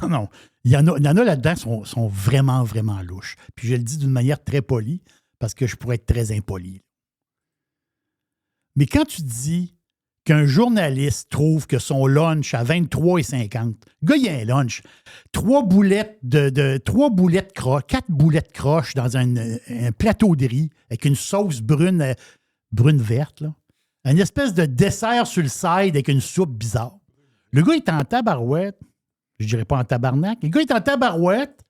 Non. Il y en a là-dedans qui sont vraiment, vraiment louches. Puis je le dis d'une manière très polie parce que je pourrais être très impoli. Mais quand tu dis qu'un journaliste trouve que son lunch à 23,50, le gars, il a un lunch, 4 boulettes croches dans un plateau de riz avec une sauce brune verte, là. Une espèce de dessert sur le side avec une soupe bizarre. Le gars est en tabarouette. Je dirais pas en tabarnak. Le gars est en tabarouette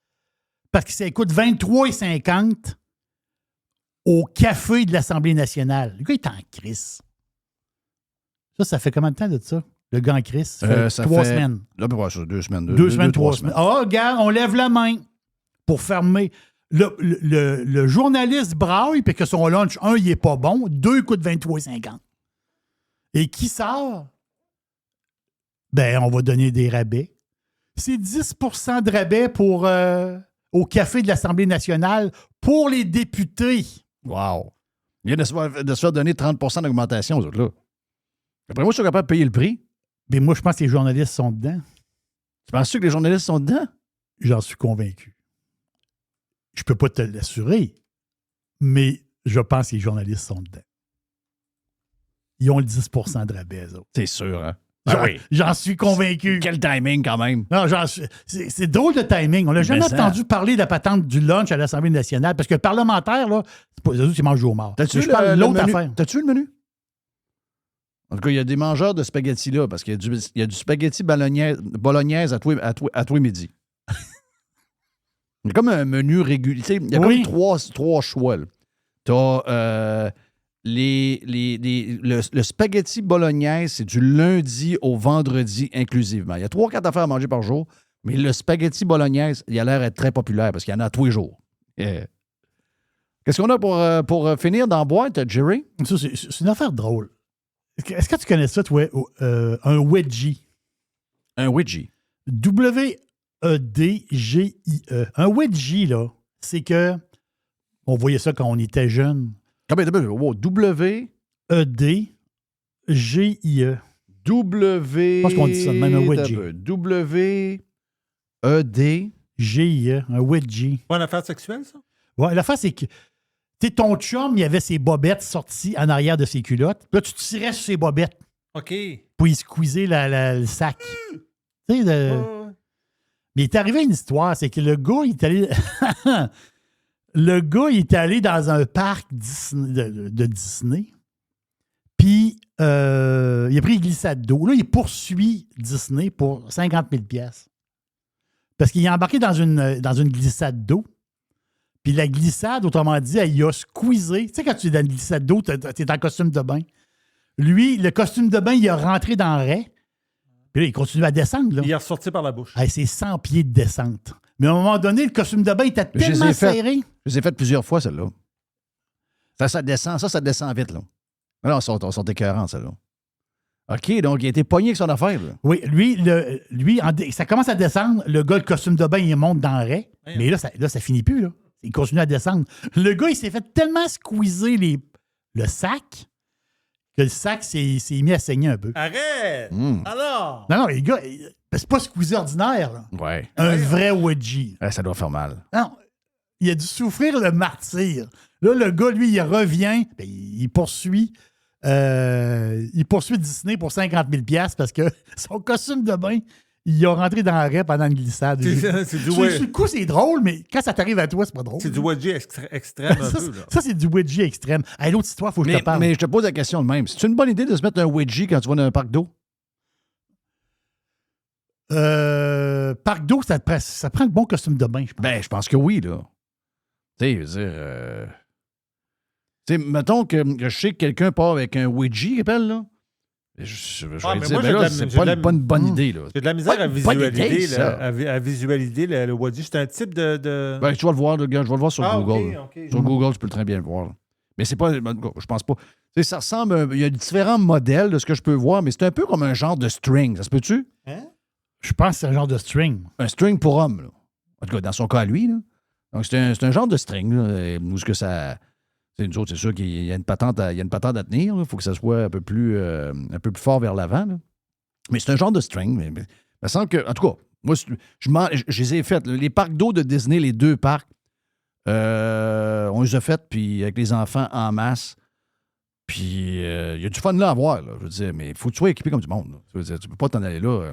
parce que ça coûte 23,50 au café de l'Assemblée nationale. Le gars est en crise. Ça fait combien de temps de ça? Le gars en crise? Ça fait 3 semaines. Là, 2 semaines. 2 semaines, 3 semaines. Ah, regarde, on lève la main pour fermer. Le journaliste braille puis que son lunch, 1, il est pas bon. 2, il coûte 23,50. Et qui sort? Ben, on va donner des rabais. C'est 10 de rabais au café de l'Assemblée nationale pour les députés. Wow. Il vient de se faire donner 30 d'augmentation, aux autres-là. Après moi, je suis capable de payer le prix. Mais moi, je pense que les journalistes sont dedans. Tu penses-tu que les journalistes sont dedans? J'en suis convaincu. Je peux pas te l'assurer, mais je pense que les journalistes sont dedans. Ils ont le 10 de rabais, eux autres. C'est sûr, hein? J'en suis convaincu. Quel timing, quand même. Non, c'est drôle de timing. On n'a jamais entendu parler de la patente du lunch à l'Assemblée nationale parce que le parlementaire, là, c'est pas eux autres qui mangent au mort. T'as-tu vu l'autre affaire? T'as-tu vu le menu? En tout cas, il y a des mangeurs de spaghettis là, parce qu'il y a du spaghetti bolognaise à tous les midis. Il y a comme un menu régulier. Il y a comme trois choix. Tu as le spaghetti bolognaise, c'est du lundi au vendredi inclusivement. Il y a 3-4 affaires à manger par jour, mais le spaghetti bolognaise, il a l'air d'être très populaire parce qu'il y en a tous les jours. Qu'est-ce qu'on a pour finir dans la boîte, Jerry? Ça, c'est une affaire drôle. Est-ce que tu connais ça, toi, un wedgie? Un wedgie. W-E-D-G-I-E. Un wedgie, là, c'est que on voyait ça quand on était jeune. W. E-D. G-I-E. W. Je pense qu'on dit ça de même, un wedgie. W-E-D. G-I-E, un wedgie. Pas une affaire sexuelle, ça? Ouais, l'affaire, c'est que ton chum, il avait ses bobettes sorties en arrière de ses culottes. Là, tu tirais sur ses bobettes OK. pour y squeezer le sac. Tu sais, mais il est arrivé une histoire, c'est que le gars, il est allé... le gars, il est allé dans un parc de Disney. Puis, il a pris une glissade d'eau. Là, il poursuit Disney pour 50 000 $. Parce qu'il est embarqué dans une glissade d'eau. Puis la glissade, autrement dit, il a squeezé. Tu sais, quand tu es dans une glissade d'eau, tu es en costume de bain. Lui, le costume de bain, il a rentré dans le raie. Puis là, il continue à descendre. Là. Il est ressorti par la bouche. Hey, c'est 100 pieds de descente. Mais à un moment donné, le costume de bain était tellement serré. Je les ai faites plusieurs fois, celle-là. Ça descend, ça descend vite, là. Alors, ils sont écœurants, celle-là. OK, donc il a été pogné avec son affaire, là. Oui, lui, ça commence à descendre. Le gars, le costume de bain, il monte dans le raie. Ouais. Mais là, ça finit plus, là. Il continue à descendre. Le gars, il s'est fait tellement squeezer le sac que le sac s'est mis à saigner un peu. Arrête! Alors! Non, les gars, c'est pas squeezer ordinaire, là. Ouais. Un vrai wedgie. Ça doit faire mal. Non, il a dû souffrir le martyr. Là, le gars, lui, il revient, ben, il poursuit Disney pour 50 000 $ parce que son costume de bain, il a rentré dans la raie pendant une glissade. Sur le coup, c'est drôle, mais quand ça t'arrive à toi, c'est pas drôle. C'est du wedgie extrême un peu. Là. Ça, c'est du wedgie extrême. Hey, l'autre histoire, il faut que je te parle. Mais je te pose la question de même. C'est une bonne idée de se mettre un wedgie quand tu vas dans un parc d'eau? Parc d'eau, ça prend le bon costume de bain, je pense. Ben, je pense que oui, là. Tu sais, je veux dire... Tu sais, mettons que je sais que quelqu'un part avec un wedgie, qu'il appelle, là. Je vais mais dire, moi, ben là, c'est pas une bonne idée, là. J'ai de la misère à Bonne idée, visualiser, ça. à visualiser le wedgie. C'est un type de... Ben, tu vas le voir, le gars, je vais le voir sur Google. OK. Sur Google, tu peux très bien le voir. Là. Mais c'est pas... Je pense pas... Tu sais, ça ressemble... Il y a différents modèles de ce que je peux voir, mais c'est un peu comme un genre de string. Ça se peut-tu? Hein? Je pense que c'est un genre de string. Un string pour homme, là. En tout cas, dans son cas à lui, là. Donc, c'est un genre de string, là. Où est-ce que ça... Nous autres, c'est sûr qu'il y a une patente à tenir. Il faut que ça soit un peu plus fort vers l'avant. Là. Mais c'est un genre de string. Mais il me semble que... En tout cas, moi, je les ai faites. Les parcs d'eau de Disney, les 2 parcs, on les a faites, puis avec les enfants en masse. Puis il y a du fun là à voir, là, je veux dire. Mais il faut que tu sois équipé comme du monde. Là. Je veux dire, tu peux pas t'en aller là...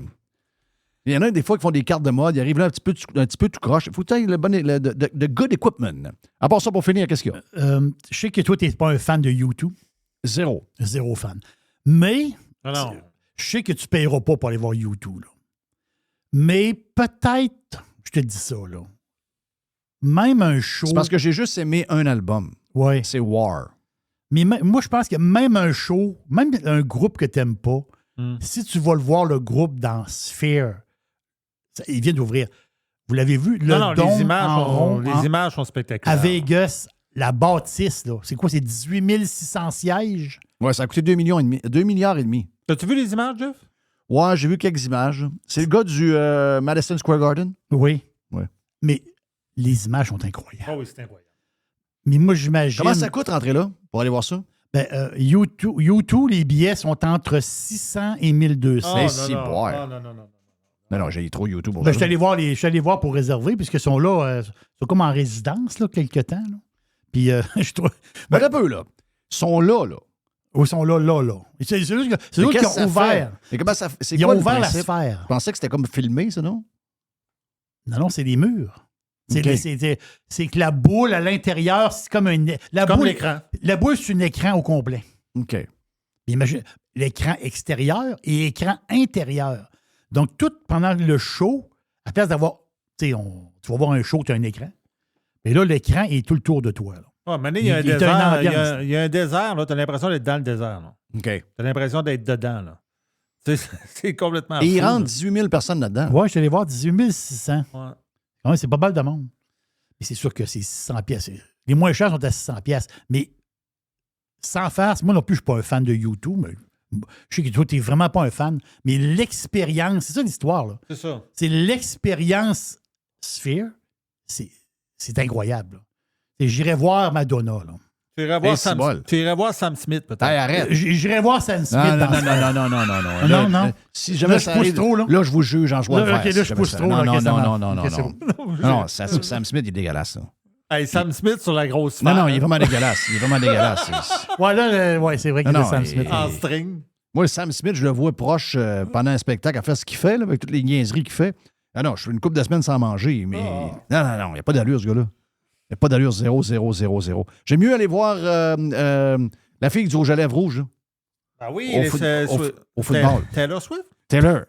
Il y en a des fois qui font des cartes de mode, ils arrivent là un petit peu tout croche. Il faut que tu aies le good equipment. À part ça, pour finir, qu'est-ce qu'il y a? Je sais que toi, tu n'es pas un fan de YouTube. Zéro fan. Mais Non. je sais que tu ne payeras pas pour aller voir YouTube. Là. Mais peut-être, je te dis ça, là. Même un show. C'est parce que j'ai juste aimé un album. Ouais. C'est War. Mais moi, je pense que même un show, même un groupe que tu n'aimes pas, si tu vas le voir, le groupe dans Sphere, il vient d'ouvrir. Vous l'avez vu? Le dôme les images sont spectaculaires. À Vegas, la bâtisse, là. C'est quoi? C'est 18 600 sièges? Ouais, ça a coûté 2 milliards et demi. As-tu vu les images, Jeff? Ouais, j'ai vu quelques images. C'est le gars du Madison Square Garden? Oui. Ouais. Mais les images sont incroyables. Oh oui, c'est incroyable. Mais moi, j'imagine... Comment ça coûte rentrer là pour aller voir ça? Ben, U2, les billets sont entre 600 et 1200. Mais si, boire. Non. Non, j'ai trop YouTube pour Ben, ça. je suis allé voir pour réserver, puisqu'ils sont là, ils sont comme en résidence, là, quelque temps. Là. Puis, je trouve... Ben, un peu, là. Ils sont là. Ils sont là. C'est juste que c'est eux qui ont ouvert. Mais comment ça fait? Ils ont ouvert la sphère. Je pensais que c'était comme filmé, ça, non? Non, c'est des murs. Okay. C'est que la boule à l'intérieur, c'est comme un... Comme l'écran. La boule, c'est un écran au complet. OK. Imagine, l'écran extérieur et l'écran intérieur. Donc, tout pendant le show, à place d'avoir... Tu vas voir un show, tu as un écran. Mais là, l'écran est tout le tour de toi. Là. Oh, maintenant, il y a un désert. Il y a un désert, là. Tu as l'impression d'être dans le désert. Là. OK. Tu as l'impression d'être dedans. Là. C'est complètement Et fou, ils rentrent là. 18 000 personnes là-dedans. Oui, je suis allé voir 18 600. Ouais. Ouais, c'est pas mal de monde. Mais c'est sûr que c'est 600 pièces. Les moins chers sont à 600 pièces. Mais sans faire, moi non plus, je ne suis pas un fan de YouTube. Mais je sais que toi, tu n'es vraiment pas un fan. Mais l'expérience, c'est ça l'histoire. Là. C'est ça. C'est l'expérience Sphere. C'est incroyable. J'irai voir Madonna. Là. Tu irais voir Sam Smith, peut-être. Hey, arrête. J'irais voir Sam Smith. Non. Si jamais là, ça je pousse arrive, trop, là. Là, je vous juge en joie de Là, faire. OK, là, je pousse trop. Non, Sam Smith, il est dégueulasse, là. Hey, Sam Smith sur la grosse Non, sphère. il est vraiment dégueulasse. Ouais, là, c'est vrai qu'il est Sam Smith. En string. Moi, Sam Smith, je le vois proche pendant un spectacle à faire ce qu'il fait, là, avec toutes les niaiseries qu'il fait. Ah non, je fais une couple de semaines sans manger, mais... Non, il n'y a pas d'allure, ce gars-là. Il n'y a pas d'allure 0, 0, 0, 0. J'aime mieux aller voir la fille du rouge à lèvres rouge, là. Ah oui, au football. Taylor Swift? Taylor.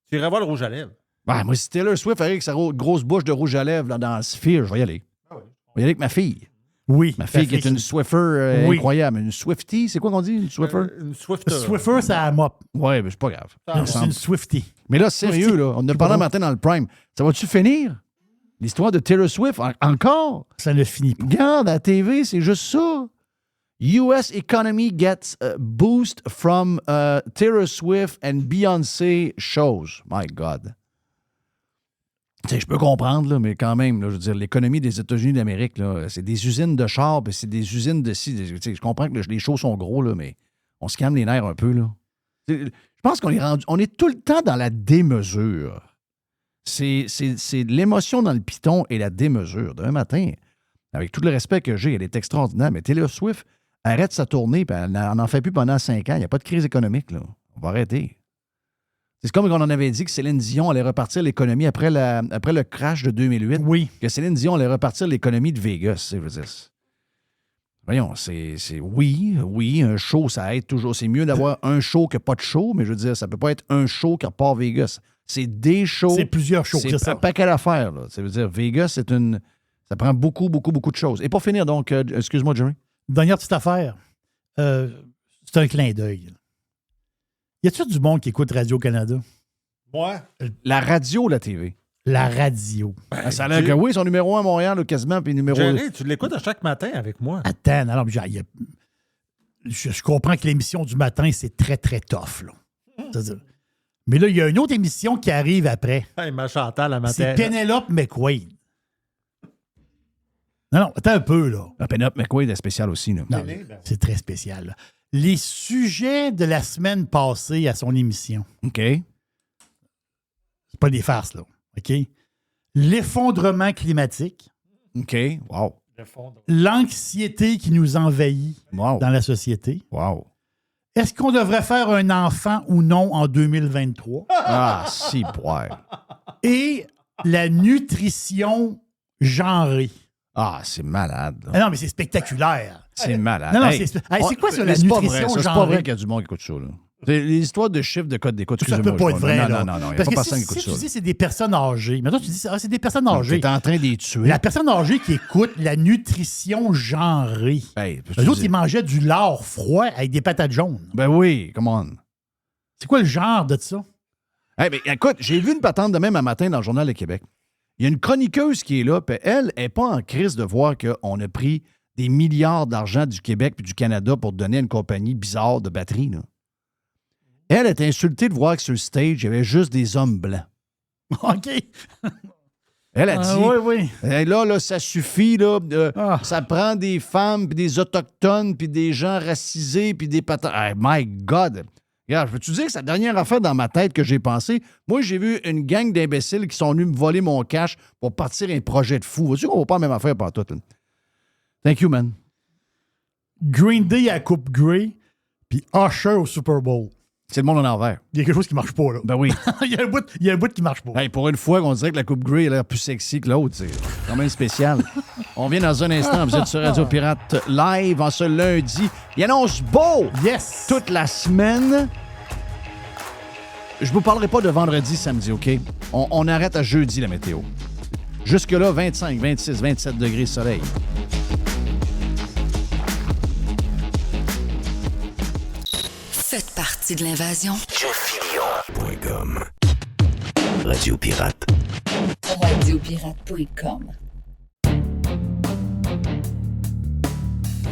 Tu irais voir le rouge à lèvres. Ouais, moi, si Taylor Swift avec sa grosse bouche de rouge à lèvres là, dans Sphere, je vais y aller. Je vais y aller avec ma fille. Oui. Ma fille qui est une Swiffer incroyable. Une Swiftie, c'est quoi qu'on dit? Une Swiffer? Une Swifter. Swiffer, c'est à mop. Ouais, mais c'est pas grave. C'est une Swiftie. Mais là, sérieux, là, on en a parlé un matin dans le Prime. Ça va-tu finir? L'histoire de Taylor Swift, encore? Ça ne finit pas. Regarde, à la TV, c'est juste ça. US economy gets a boost from Taylor Swift and Beyoncé shows. My God. Tu sais, je peux comprendre, là, mais quand même, là, je veux dire, l'économie des États-Unis d'Amérique, là, c'est des usines de chars, puis c'est des usines de ci. Tu sais, je comprends que les shows sont gros, là, mais on se calme les nerfs un peu, là. Je pense qu'on est tout le temps dans la démesure. C'est l'émotion dans le piton et la démesure. D'un matin, avec tout le respect que j'ai, elle est extraordinaire, mais Taylor Swift arrête sa tournée, puis elle n'en fait plus pendant 5 ans. Il n'y a pas de crise économique, là. On va arrêter. C'est comme on en avait dit que Céline Dion allait repartir l'économie après le crash de 2008. Oui. Que Céline Dion allait repartir l'économie de Vegas. Voyons, oui, un show, ça aide toujours. C'est mieux d'avoir un show que pas de show, mais je veux dire, ça peut pas être un show qui repart Vegas. C'est des shows. C'est plusieurs shows, c'est ça. C'est un paquet d'affaires, là. Ça veut dire, Vegas, ça prend beaucoup, beaucoup, beaucoup de choses. Et pour finir, donc, excuse-moi, Jerry. Dernière petite affaire. C'est un clin d'œil. Y a-t-il du monde qui écoute Radio-Canada? Moi? La radio, la TV. La radio. Ça a l'air que oui, son numéro 1 à Montréal, là, quasiment, puis numéro 2. Jerry, tu l'écoutes à chaque matin avec moi. Attends, non, je comprends que l'émission du matin, c'est très, très tough, là. C'est-à-dire, mais là, il y a une autre émission qui arrive après. Hey, ma Chantal, la matin. C'est Penelope McQuaid. Non, attends un peu, là. Penelope McQuaid est spécial aussi, là. Non, c'est très spécial, là. Les sujets de la semaine passée à son émission. OK. C'est pas des farces, là. OK? L'effondrement climatique. OK. Wow. L'anxiété qui nous envahit Wow. dans la société. Wow. Est-ce qu'on devrait faire un enfant ou non en 2023? Ah, si, poire. Et la nutrition genrée. Ah, c'est malade. Là. Ah non, mais c'est spectaculaire. C'est malade. Non, non, Hey, c'est quoi ça, la c'est pas nutrition vrai, ça, genrée? c'est pas vrai qu'il y a du monde qui écoute ça. Là. C'est les histoires de chiffres de code d'écoute. Ça peut pas être vrai. Non, il n'y a Parce pas que personne qui si écoute ça. tu dis c'est des personnes âgées, maintenant tu dis c'est des personnes âgées. Tu es en train de les tuer. La personne âgée qui écoute la nutrition genrée. Hey, Eux autres, ils mangeaient du lard froid avec des patates jaunes. Ben oui, come on. C'est quoi le genre de ça? Hey, ben, écoute, j'ai vu une patente de même un matin dans le Journal de Québec. Il y a une chroniqueuse qui est là, puis elle n'est pas en crise de voir qu'on a pris des milliards d'argent du Québec puis du Canada pour donner à une compagnie bizarre de batterie. Là. Elle est insultée de voir que sur le stage, il y avait juste des hommes blancs. OK. Elle a dit, oui. Hey, là, ça suffit, là, ça prend des femmes, puis des autochtones, puis des gens racisés, puis des patates. Hey, my God! Regarde, veux-tu dire que c'est la dernière affaire dans ma tête que j'ai pensé? Moi, j'ai vu une gang d'imbéciles qui sont venus me voler mon cash pour partir un projet de fou. Vois-tu qu'on va pas la même affaire par tout? Là? Thank you, man. Green Day à la Coupe Grey, puis Usher au Super Bowl. C'est le monde en envers. Il y a quelque chose qui marche pas, là. Ben oui. il y a un bout qui marche pas. Hey, pour une fois qu'on dirait que la Coupe Grey a l'air plus sexy que l'autre, c'est quand même spécial. On vient dans un instant. Vous êtes sur Radio Pirate Live en ce lundi. Il annonce beau! Yes! Toute la semaine. Je vous parlerai pas de vendredi, samedi, OK? On arrête à jeudi la météo. Jusque-là, 25, 26, 27 degrés soleil. Faites partie de l'invasion. JeffFillion.com Radio Pirate. Radiopirate.com.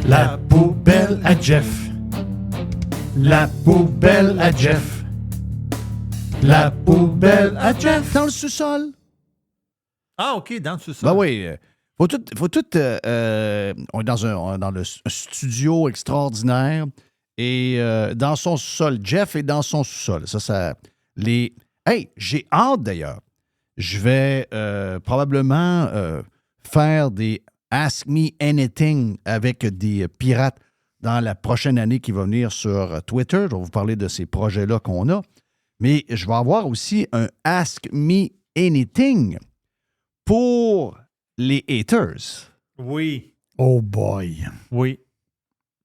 La poubelle à Jeff. La poubelle à Jeff. La poubelle à Jeff. Dans le sous-sol. Ah, OK, dans le sous-sol. Ben oui. On est dans le studio extraordinaire et dans son sous-sol. Jeff est dans son sous-sol. Hey, j'ai hâte d'ailleurs. Je vais probablement faire des Ask Me Anything avec des pirates dans la prochaine année qui va venir sur Twitter. Je vais vous parler de ces projets-là qu'on a. Mais je vais avoir aussi un Ask Me Anything pour les haters. Oui. Oh boy. Oui.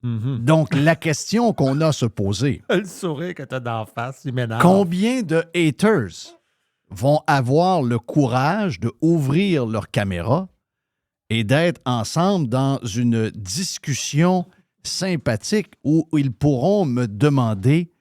Donc, la question qu'on a à se poser, Le sourire que tu as d'en face, il m'énerve. combien de haters vont avoir le courage d'ouvrir leur caméra et d'être ensemble dans une discussion sympathique où ils pourront me demander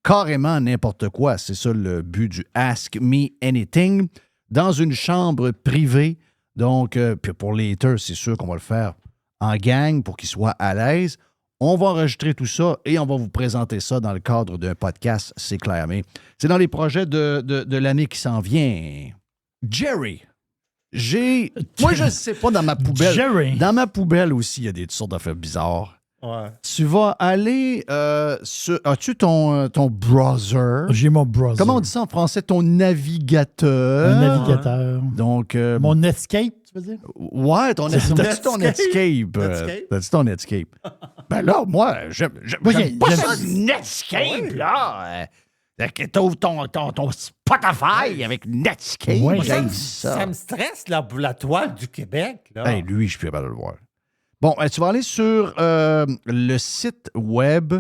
carrément n'importe quoi. C'est ça le but du Ask Me Anything, dans une chambre privée. Donc, puis pour les haters, c'est sûr qu'on va le faire en gang pour qu'ils soient à l'aise. On va enregistrer tout ça et on va vous présenter ça dans le cadre d'un podcast, c'est clair. Mais c'est dans les projets de l'année qui s'en vient. Jerry, moi, je ne sais pas, dans ma poubelle. Jerry. Dans ma poubelle aussi, il y a des sortes d'affaires bizarres. Ouais. Tu vas aller as-tu ton browser? J'ai mon browser. Comment on dit ça en français? Ton navigateur. Un navigateur. Donc, Mon Netscape, tu veux dire? ouais, t'as-tu ton Netscape? Netscape? T'as-tu ton Netscape? Ben là, moi, j'aime pas ça, Netscape, là. Que t'ouvres ton Spotify avec Netscape. Ouais. J'aime ça. Ça me stresse, la toile du Québec. Là. Ben, lui, je suis capable de le voir. Bon, tu vas aller sur le site web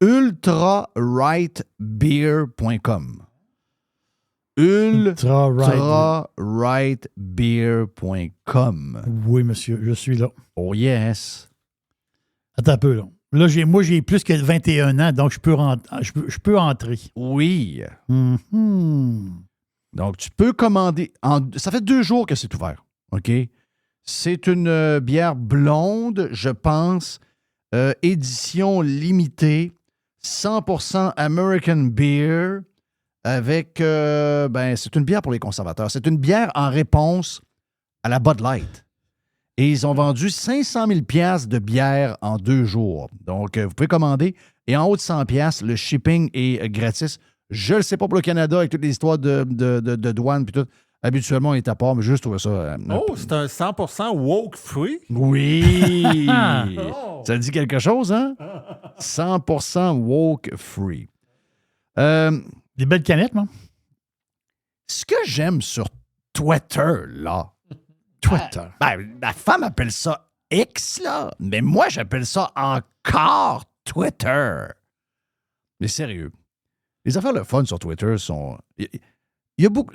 ultrarightbeer.com. ultrarightbeer.com. Oui, monsieur, je suis là. Oh yes. Attends un peu, là. Là, j'ai plus que 21 ans, donc je peux entrer. Oui. Mhm. Donc, tu peux commander. Ça fait 2 jours que c'est ouvert. OK? C'est une bière blonde, je pense, édition limitée, 100% American Beer, avec, c'est une bière pour les conservateurs. C'est une bière en réponse à la Bud Light. Et ils ont vendu 500 000 $ de bière en 2 jours. Donc, vous pouvez commander. Et en haut de 100 $, le shipping est gratis. Je ne le sais pas pour le Canada, avec toutes les histoires de douane puis tout. Habituellement, on est à part, mais juste trouver ça. C'est un 100% woke free? Oui! Ça dit quelque chose, hein? 100% woke free. Des belles canettes, moi. Ce que j'aime sur Twitter, là. Ma femme appelle ça X, là. Mais moi, j'appelle ça encore Twitter. Mais sérieux. Les affaires le fun sur Twitter sont. Il y a beaucoup.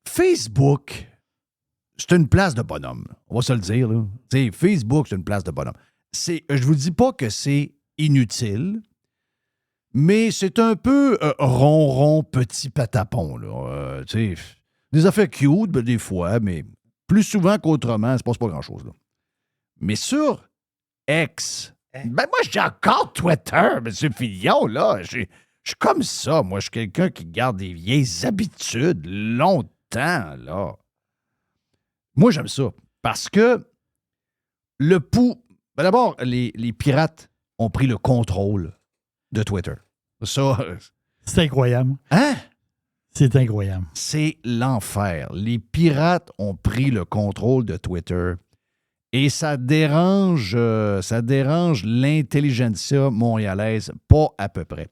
Facebook, c'est une place de bonhomme. On va se le dire, là. T'sais, Facebook, c'est une place de bonhomme. Je vous dis pas que c'est inutile, mais c'est un peu ronron, petit patapon, là. Des affaires cute, des fois, mais plus souvent qu'autrement, il se passe pas grand-chose, là. Mais sur X, moi, je dis encore Twitter, M. Fillon, là. Je suis comme ça, moi. Je suis quelqu'un qui garde des vieilles habitudes longtemps, là. Moi, j'aime ça. Parce que d'abord, les pirates ont pris le contrôle de Twitter. Ça. C'est incroyable. Hein? C'est incroyable. C'est l'enfer. Les pirates ont pris le contrôle de Twitter et ça dérange l'intelligentsia montréalaise, pas à peu près.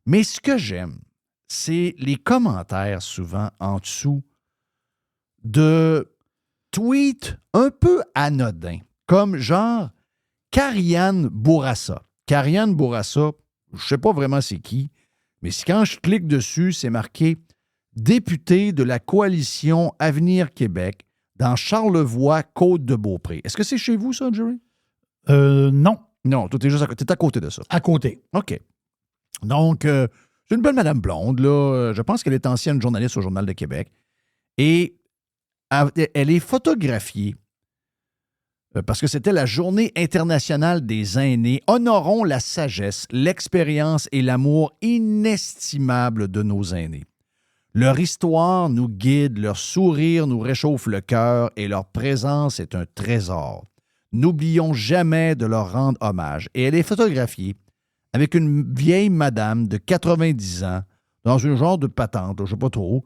Mais ce que j'aime, c'est les commentaires souvent en dessous de tweets un peu anodins, comme genre Karianne Bourassa. Karianne Bourassa, je ne sais pas vraiment c'est qui, mais quand je clique dessus, c'est marqué « Député de la coalition Avenir Québec dans Charlevoix, Côte-de-Beaupré ». Est-ce que c'est chez vous, ça, Jerry? Non. Non, toi, t'es juste t'es à côté de ça. À côté. OK. Donc, c'est une belle madame blonde, là. Je pense qu'elle est ancienne journaliste au Journal de Québec. Et elle est photographiée parce que c'était la Journée internationale des aînés. Honorons la sagesse, l'expérience et l'amour inestimable de nos aînés. Leur histoire nous guide, leur sourire nous réchauffe le cœur et leur présence est un trésor. N'oublions jamais de leur rendre hommage. Et elle est photographiée avec une vieille madame de 90 ans dans une genre de patente, je ne sais pas trop.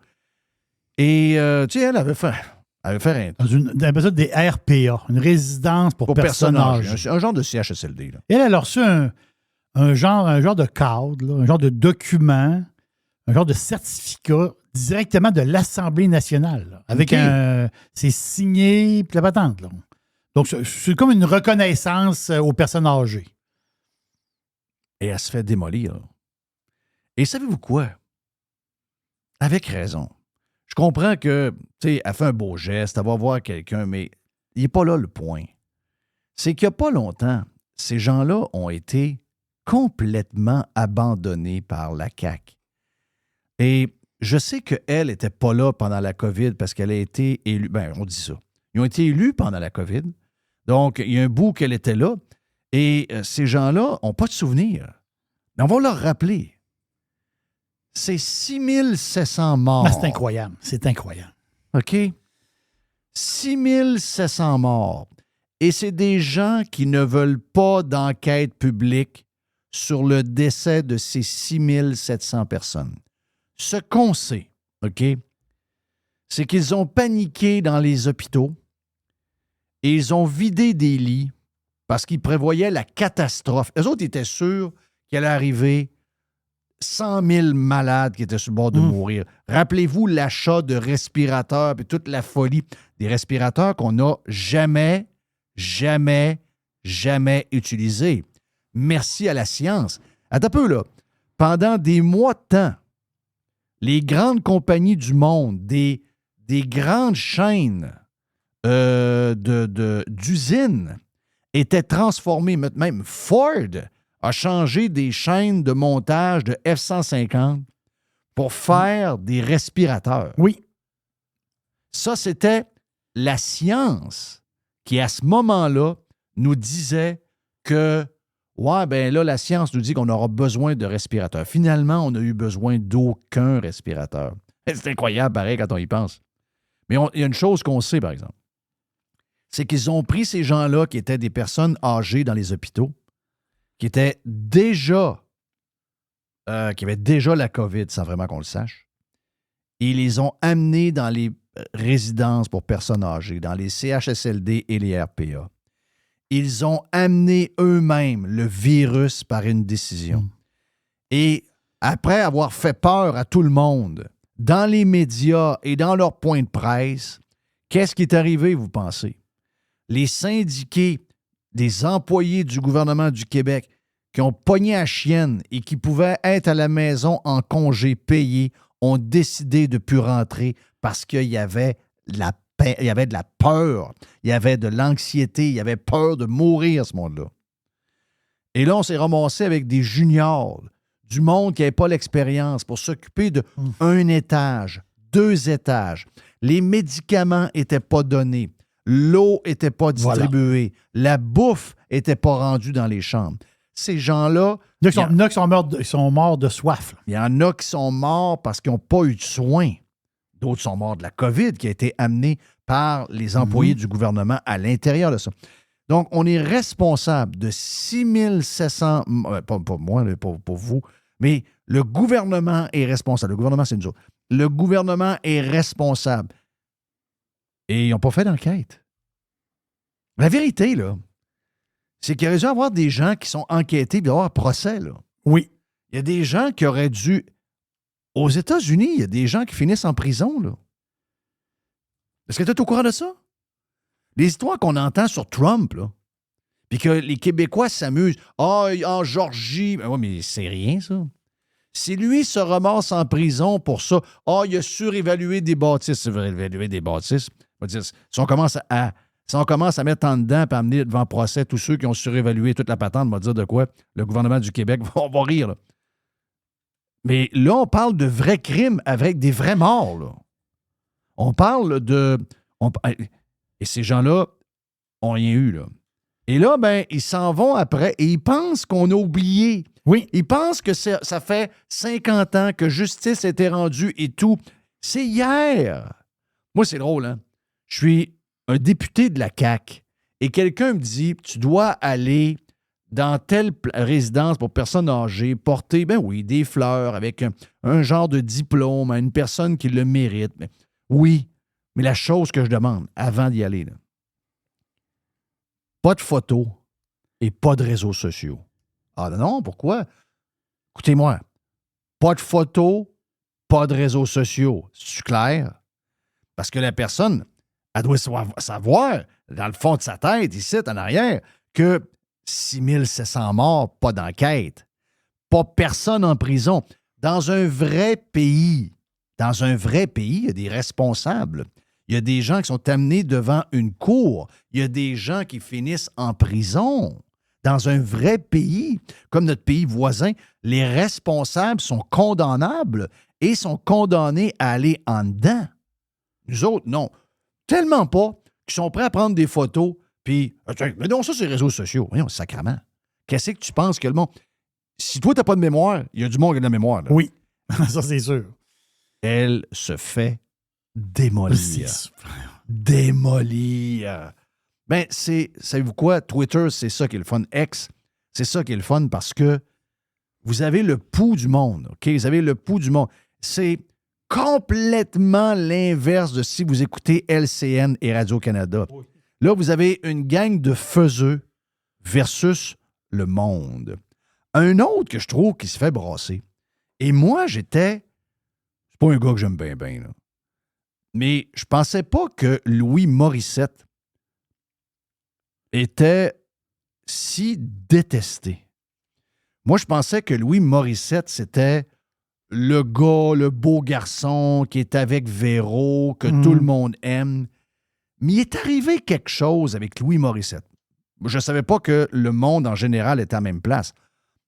Et, tu sais, elle avait fait Dans une appelle des RPA, une résidence pour personnes âgées. un genre de CHSLD. Là. Elle a reçu un genre de cadre, là, un genre de document, un genre de certificat directement de l'Assemblée nationale. Là, avec c'est signé, puis la patente. Là. Donc, c'est comme une reconnaissance aux personnes âgées. Et elle se fait démolir. Là. Et savez-vous quoi? Avec raison. Je comprends que, tu sais, elle fait un beau geste, elle va voir quelqu'un, mais il n'est pas là le point. C'est qu'il n'y a pas longtemps, ces gens-là ont été complètement abandonnés par la CAQ. Et je sais qu'elle n'était pas là pendant la COVID parce qu'elle a été élue. Bien, on dit ça. Ils ont été élus pendant la COVID. Donc, il y a un bout qu'elle était là. Et ces gens-là n'ont pas de souvenirs. Mais on va leur rappeler. C'est 6700 morts. Ah, c'est incroyable. C'est incroyable. OK? 6700 morts. Et c'est des gens qui ne veulent pas d'enquête publique sur le décès de ces 6700 personnes. Ce qu'on sait, OK, c'est qu'ils ont paniqué dans les hôpitaux et ils ont vidé des lits parce qu'ils prévoyaient la catastrophe. Eux autres étaient sûrs qu'il allait arriver 100 000 malades qui étaient sur le bord de mourir. Rappelez-vous l'achat de respirateurs et toute la folie des respirateurs qu'on n'a jamais utilisés. Merci à la science. Attends un peu, là. Pendant des mois de temps, les grandes compagnies du monde, des grandes chaînes d'usines étaient transformées. Même Ford a changé des chaînes de montage de F-150 pour faire des respirateurs. Oui. Ça, c'était la science qui, à ce moment-là, nous disait que, ouais, ben là, la science nous dit qu'on aura besoin de respirateurs. Finalement, on n'a eu besoin d'aucun respirateur. C'est incroyable, pareil, quand on y pense. Mais il y a une chose qu'on sait, par exemple. C'est qu'ils ont pris ces gens-là qui étaient des personnes âgées dans les hôpitaux, qui avaient déjà la COVID, sans vraiment qu'on le sache, et ils les ont amenés dans les résidences pour personnes âgées, dans les CHSLD et les RPA. Ils ont amené eux-mêmes le virus par une décision. Et après avoir fait peur à tout le monde, dans les médias et dans leurs points de presse, qu'est-ce qui est arrivé, vous pensez? Les syndiqués des employés du gouvernement du Québec qui ont pogné à chienne et qui pouvaient être à la maison en congé payé ont décidé de ne plus rentrer parce qu'il y avait de la peur, il y avait de l'anxiété, il y avait peur de mourir, ce monde-là. Et là, on s'est ramassé avec des juniors, du monde qui n'avait pas l'expérience pour s'occuper de un étage, 2 étages. Les médicaments n'étaient pas donnés. L'eau n'était pas distribuée. Voilà. La bouffe n'était pas rendue dans les chambres. Ces gens-là... Il y en a qui sont morts de soif. Là. Il y en a qui sont morts parce qu'ils n'ont pas eu de soins. D'autres sont morts de la COVID qui a été amenée par les employés du gouvernement à l'intérieur de ça. Donc, on est responsable de 6700... pas moi, pas vous, mais le gouvernement est responsable. Le gouvernement, c'est nous autres. Le gouvernement est responsable. Et ils n'ont pas fait d'enquête. La vérité, là, c'est qu'il aurait dû y avoir des gens qui sont enquêtés et avoir un procès, là. Oui. Il y a des gens qui auraient dû... Aux États-Unis, il y a des gens qui finissent en prison, là. Est-ce que tu es au courant de ça? Les histoires qu'on entend sur Trump, là, puis que les Québécois s'amusent. Ah, en Georgie... Ben oui, mais c'est rien, ça. Si lui se ramasse en prison pour ça, il a surévalué des bâtisses. Surévalué des bâtisses. On va dire, si on commence à mettre en dedans et à amener devant procès tous ceux qui ont surévalué toute la patente, on va dire de quoi le gouvernement du Québec va rire. Là. Mais là, on parle de vrais crimes avec des vrais morts. Là. On parle de... et ces gens-là n'ont rien eu. Là. Et là, ben, ils s'en vont après et ils pensent qu'on a oublié. Oui. Ils pensent que ça fait 50 ans que justice a été rendue et tout. C'est hier. Moi, c'est drôle, hein? Je suis un député de la CAQ et quelqu'un me dit « Tu dois aller dans telle résidence pour personnes âgées, porter, ben oui, des fleurs avec un genre de diplôme à une personne qui le mérite. » Oui, mais la chose que je demande avant d'y aller, là, pas de photos et pas de réseaux sociaux. Ah non, pourquoi? Écoutez-moi, pas de photos, pas de réseaux sociaux. C'est clair? Parce que la personne, elle doit savoir, dans le fond de sa tête, ici, en arrière, que 6700 morts, pas d'enquête, pas personne en prison. Dans un vrai pays, il y a des responsables. Il y a des gens qui sont amenés devant une cour. Il y a des gens qui finissent en prison. Dans un vrai pays, comme notre pays voisin, les responsables sont condamnables et sont condamnés à aller en dedans. Nous autres, non. Tellement pas qu'ils sont prêts à prendre des photos. Puis, mais non, ça, c'est les réseaux sociaux. Voyons, sacrément. Qu'est-ce que tu penses que le monde... Si toi, tu n'as pas de mémoire, il y a du monde qui a de la mémoire. Là. Oui, ça, c'est sûr. Elle se fait démolir. Démolir. Ben, savez-vous quoi? Twitter, c'est ça qui est le fun. X, c'est ça qui est le fun parce que vous avez le pouls du monde, OK? Vous avez le pouls du monde. C'est complètement l'inverse de si vous écoutez LCN et Radio-Canada. Oui. Là, vous avez une gang de faiseux versus le monde. Un autre que je trouve qui se fait brasser. Et moi, c'est pas un gars que j'aime bien, là. Mais je pensais pas que Louis Morissette était si détesté. Moi, je pensais que Louis Morissette, c'était le gars, le beau garçon qui est avec Véro, que tout le monde aime. Mais il est arrivé quelque chose avec Louis Morissette. Je ne savais pas que le monde en général était à la même place.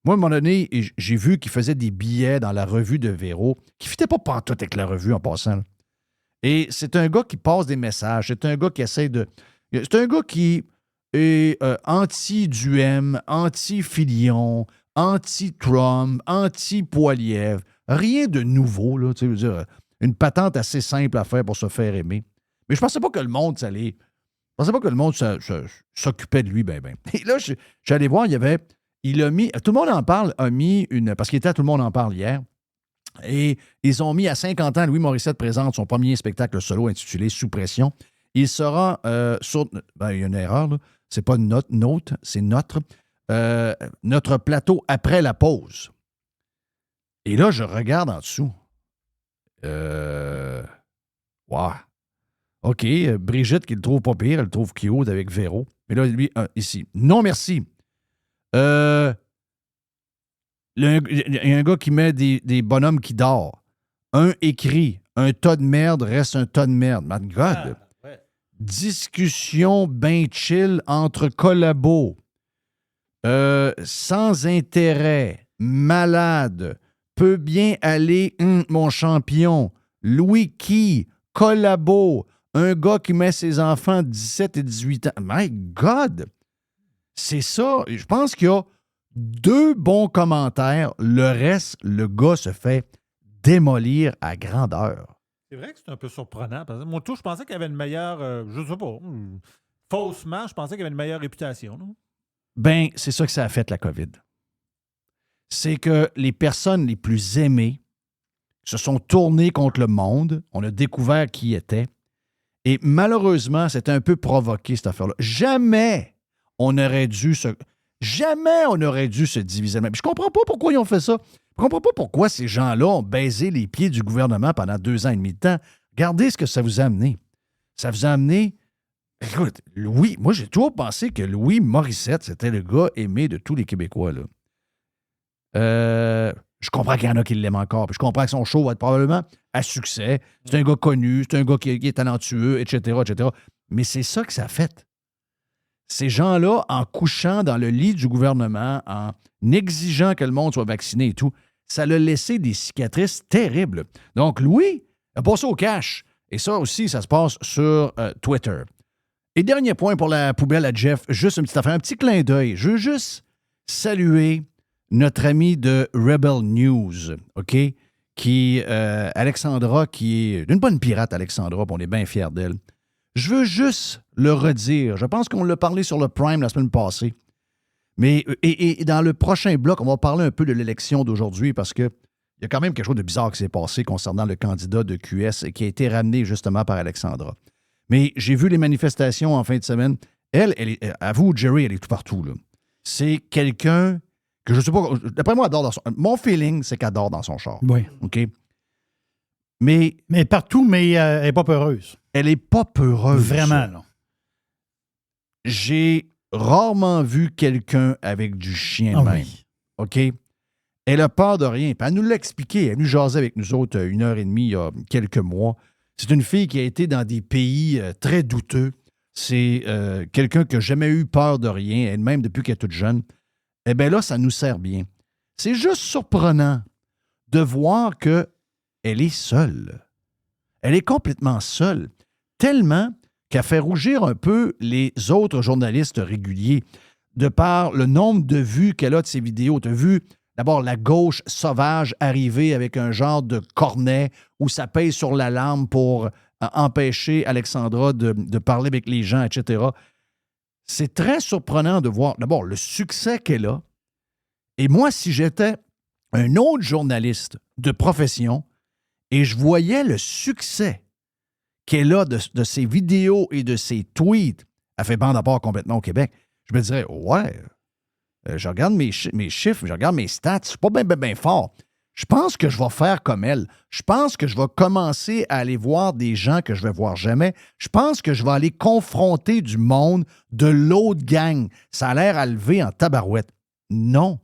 Moi, à un moment donné, j'ai vu qu'il faisait des billets dans la revue de Véro qui ne fitaient pas pantoute avec la revue en passant. Et c'est un gars qui passe des messages. C'est un gars qui essaie de... C'est un gars qui est anti-Duhem, anti-Filion, anti-Trump, anti-Poilievre. Rien de nouveau, là. Tu sais, je veux dire, une patente assez simple à faire pour se faire aimer. Mais je pensais pas que le monde s'allait... Je pensais pas que le monde s'occupait de lui, ben. Et là, je suis allé voir, il a mis... Tout le monde en parle, a mis une... Parce qu'il était à Tout le monde en parle hier. Et ils ont mis à 50 ans, Louis Morissette présente son premier spectacle solo intitulé Sous pression. Il sera sur... Ben, il y a une erreur, là. C'est pas notre, c'est notre plateau après la pause. Et là, je regarde en dessous. Wow. OK, Brigitte, qui le trouve pas pire, elle le trouve cute avec Véro. Mais là, lui, ici. Non, merci. Il y a un gars qui met des bonhommes qui dorment. Un écrit, un tas de merde reste un tas de merde. My God. Ouais. Discussion bien chill entre collabos. Sans intérêt. Malade. Peut bien aller, mon champion. Louis qui? Collabo. Un gars qui met ses enfants de 17 et 18 ans. My God! C'est ça. Je pense qu'il y a 2 bons commentaires. Le reste, le gars se fait démolir à grandeur. C'est vrai que c'est un peu surprenant. Parce que moi, je pensais qu'il avait une meilleure... je sais pas. Faussement, je pensais qu'il avait une meilleure réputation. Non? Ben, c'est ça que ça a fait, la COVID. C'est que les personnes les plus aimées se sont tournées contre le monde. On a découvert qui il était. Et malheureusement, c'est un peu provoqué, cette affaire-là. Jamais on aurait dû se diviser. Je comprends pas pourquoi ils ont fait ça. Je comprends pas pourquoi ces gens-là ont baisé les pieds du gouvernement pendant 2 ans et demi de temps. Regardez ce que ça vous a amené. Ça vous a amené... Écoute, Louis, moi, j'ai toujours pensé que Louis Morissette, c'était le gars aimé de tous les Québécois, là. Je comprends qu'il y en a qui l'aiment encore. Puis je comprends que son show va être probablement à succès. C'est un gars connu, c'est un gars qui est talentueux, etc., etc. Mais c'est ça que ça a fait. Ces gens-là, en couchant dans le lit du gouvernement, en exigeant que le monde soit vacciné et tout, ça l'a laissé des cicatrices terribles. Donc, Louis a passé au cash. Et ça aussi, ça se passe sur Twitter. Et dernier point pour la poubelle à Jeff, juste une petite affaire, un petit clin d'œil. Je veux juste saluer notre ami de Rebel News, OK, Alexandra, qui est une bonne pirate, Alexandra, puis on est bien fiers d'elle. Je veux juste le redire. Je pense qu'on l'a parlé sur le Prime la semaine passée. Mais et dans le prochain bloc, on va parler un peu de l'élection d'aujourd'hui parce qu'il y a quand même quelque chose de bizarre qui s'est passé concernant le candidat de QS et qui a été ramené justement par Alexandra. Mais j'ai vu les manifestations en fin de semaine. Elle est, à vous, Jerry, elle est tout partout. Là. C'est quelqu'un que je ne sais pas. D'après moi, elle dort dans son. Mon feeling, c'est qu'elle dort dans son char. Oui. OK? Mais partout, mais elle n'est pas peureuse. elle n'est pas peureuse. Vraiment, là. J'ai rarement vu quelqu'un avec du chien de Ah même. oui. OK? Elle a peur de rien. Puis elle nous l'a expliqué. Elle est venue jaser avec nous autres 1h30 il y a quelques mois. C'est une fille qui a été dans des pays très douteux. C'est quelqu'un qui n'a jamais eu peur de rien, elle-même depuis qu'elle est toute jeune. Eh bien là, ça nous sert bien. C'est juste surprenant de voir qu'elle est seule. Elle est complètement seule. Tellement qu'elle fait rougir un peu les autres journalistes réguliers de par le nombre de vues qu'elle a de ses vidéos. Tu as vu d'abord la gauche sauvage arriver avec un genre de cornet où ça pèse sur l'alarme pour empêcher Alexandra de parler avec les gens, etc. C'est très surprenant de voir d'abord le succès qu'elle a. Et moi, si j'étais un autre journaliste de profession et je voyais le succès qu'elle a de ses vidéos et de ses tweets, elle fait bande à part complètement au Québec, je me dirais, ouais, je regarde mes chiffres, je regarde mes stats, c'est pas bien fort. Je pense que je vais faire comme elle. Je pense que je vais commencer à aller voir des gens que je vais voir jamais. Je pense que je vais aller confronter du monde de l'autre gang. Ça a l'air à lever en tabarouette. Non.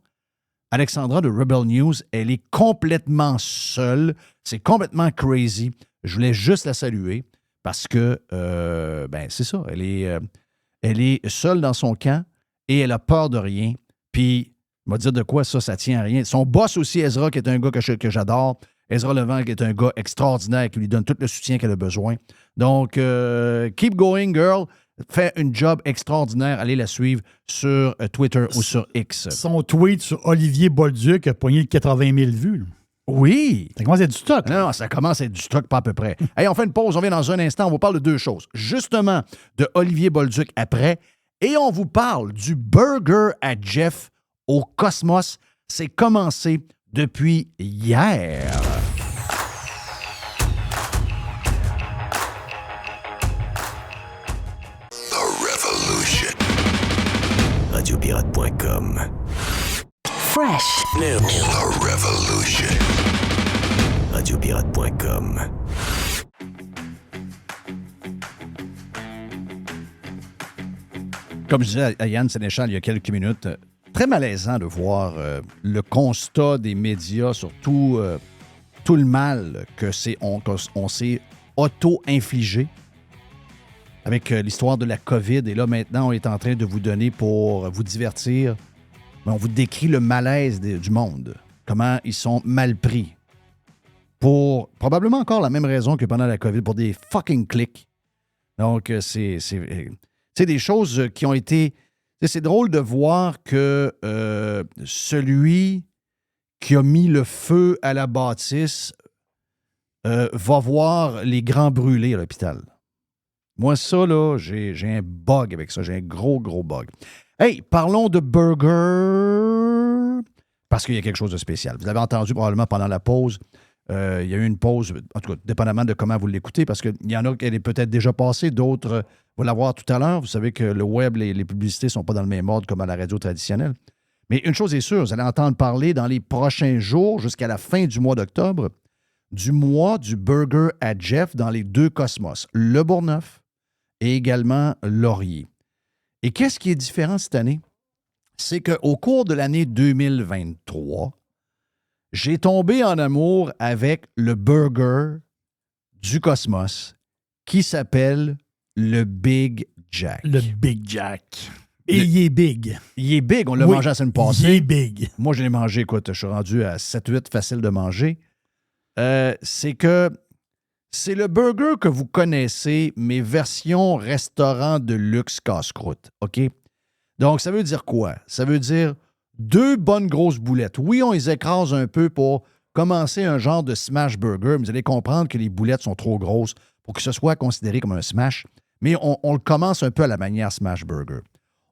Alexandra de Rebel News, elle est complètement seule. C'est complètement crazy. Je voulais juste la saluer parce que, c'est ça. Elle est seule dans son camp et elle a peur de rien. Puis, on va dire de quoi ça tient à rien. Son boss aussi, Ezra, qui est un gars que j'adore. Ezra Levent, qui est un gars extraordinaire, qui lui donne tout le soutien qu'elle a besoin. Donc, keep going, girl. Fais une job extraordinaire. Allez la suivre sur Twitter ou sur X. Son tweet sur Olivier Bolduc a poigné 80 000 vues. Là. Oui. Ça commence à être du stock. Non, ça commence à être du stock, pas à peu près. Hey, on fait une pause. On vient dans un instant. On vous parle de deux choses. Justement, de Olivier Bolduc après. Et on vous parle du burger à Jeff au Cosmos. C'est commencé depuis hier. Radiopirate.com. Fresh. The Revolution. Radiopirate.com. Comme je disais à Yann Sénéchal il y a quelques minutes, très malaisant de voir le constat des médias sur tout le mal qu'on s'est auto-infligé avec l'histoire de la COVID. Et là, maintenant, on est en train de vous donner pour vous divertir. Mais on vous décrit le malaise du monde. Comment ils sont mal pris. Pour probablement encore la même raison que pendant la COVID, pour des fucking clics. Donc, c'est des choses qui ont été... C'est drôle de voir que celui qui a mis le feu à la bâtisse va voir les grands brûlés à l'hôpital. Moi, ça, là, j'ai un bug avec ça. J'ai un gros bug. Hey, parlons de burger, parce qu'il y a quelque chose de spécial. Vous l'avez entendu probablement pendant la pause. Il y a eu une pause, en tout cas, dépendamment de comment vous l'écoutez, parce qu'il y en a qui est peut-être déjà passée, d'autres vont la voir tout à l'heure. Vous savez que le web, les publicités ne sont pas dans le même ordre comme à la radio traditionnelle. Mais une chose est sûre, vous allez entendre parler dans les prochains jours, jusqu'à la fin du mois d'octobre, du mois du burger à Jeff dans les deux Cosmos, Le Bourgneuf et également Laurier. Et qu'est-ce qui est différent cette année? C'est qu'au cours de l'année 2023, j'ai tombé en amour avec le burger du Cosmos qui s'appelle le Big Jack. Le Big Jack. Et il est big. Il est big, on l'a mangé la semaine passée. Il est big. Moi, je l'ai mangé, écoute, je suis rendu à 7-8, facile de manger. C'est que c'est le burger que vous connaissez, mais version restaurant de luxe casse-croûte, OK? Donc, ça veut dire quoi? Ça veut dire 2 bonnes grosses boulettes. Oui, on les écrase un peu pour commencer un genre de smash burger. Vous allez comprendre que les boulettes sont trop grosses pour que ce soit considéré comme un smash. Mais on le commence un peu à la manière smash burger.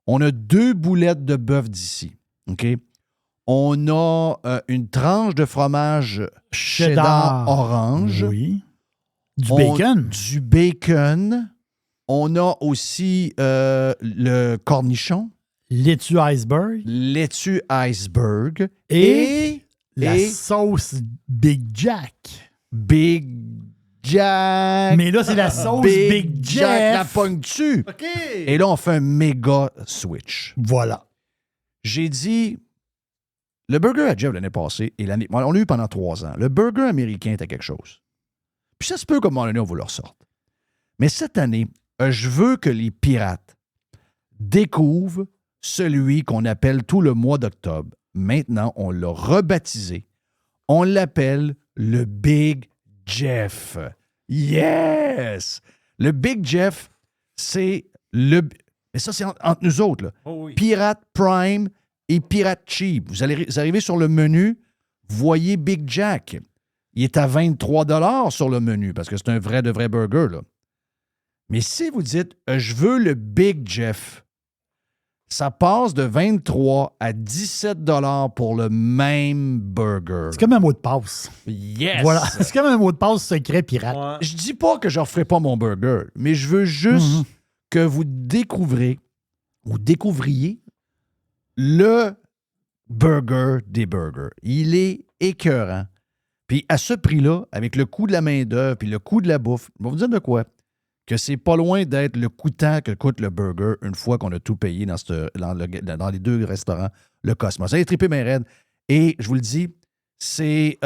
On a 2 boulettes de bœuf d'ici. OK? On a une tranche de fromage cheddar orange. Oui. Du bacon. Du bacon. On a aussi le cornichon. Laitue iceberg. Laitue iceberg. Et la et sauce Big Jack. Big Jack. Mais là, c'est la sauce Big Jack. La Jeff. pogne-tu? OK. Et là, on fait un méga switch. Voilà. J'ai dit, le burger à Jeff l'année passée, et on l'a eu pendant 3 ans. Le burger américain était quelque chose. Puis ça se peut qu'à un moment donné, on vous le ressorte. Mais cette année, je veux que les pirates découvrent celui qu'on appelle tout le mois d'octobre. Maintenant, on l'a rebaptisé. On l'appelle le Big Jeff. Yes! Le Big Jeff, c'est le... Mais ça, c'est entre nous autres, là. Oh oui. Pirate Prime et Pirate Cheap. Vous arrivez sur le menu, vous voyez Big Jack. Il est à 23 $ sur le menu parce que c'est un vrai de vrai burger, là. Mais si vous dites « Je veux le Big Jeff », ça passe de 23 à 17 $ pour le même burger. C'est comme un mot de passe. Yes! Voilà. C'est comme un mot de passe secret pirate. Ouais. Je dis pas que je ne referai pas mon burger, mais je veux juste que vous découvrez ou découvriez le burger des burgers. Il est écœurant. Puis à ce prix-là, avec le coût de la main-d'œuvre puis le coût de la bouffe, je vais vous dire de quoi? Que c'est pas loin d'être le coûtant que coûte le burger une fois qu'on a tout payé dans les 2 restaurants, le Cosmos. Allez triper mes raids. Et je vous le dis, c'est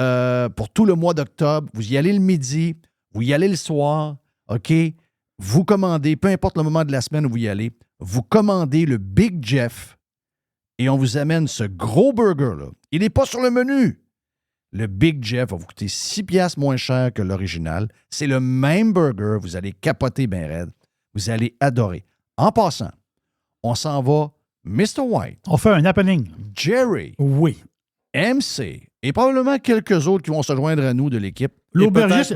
pour tout le mois d'octobre. Vous y allez le midi, vous y allez le soir, OK? Vous commandez, peu importe le moment de la semaine où vous y allez, vous commandez le Big Jeff et on vous amène ce gros burger-là. Il n'est pas sur le menu. Le Big Jeff va vous coûter 6 $ moins cher que l'original. C'est le même burger. Vous allez capoter bien raide. Vous allez adorer. En passant, on s'en va Mr. White, On fait un happening. Jerry, Oui. MC et probablement quelques autres qui vont se joindre à nous de l'équipe. L'aubergiste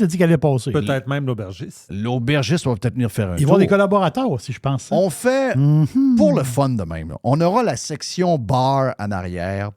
a dit qu'elle allait passer. Peut-être même l'aubergiste. L'aubergiste va peut-être venir faire un Ils vont tour. des collaborateurs aussi, je pense. On fait, Mhm. pour le fun de même, là, on aura la section bar en arrière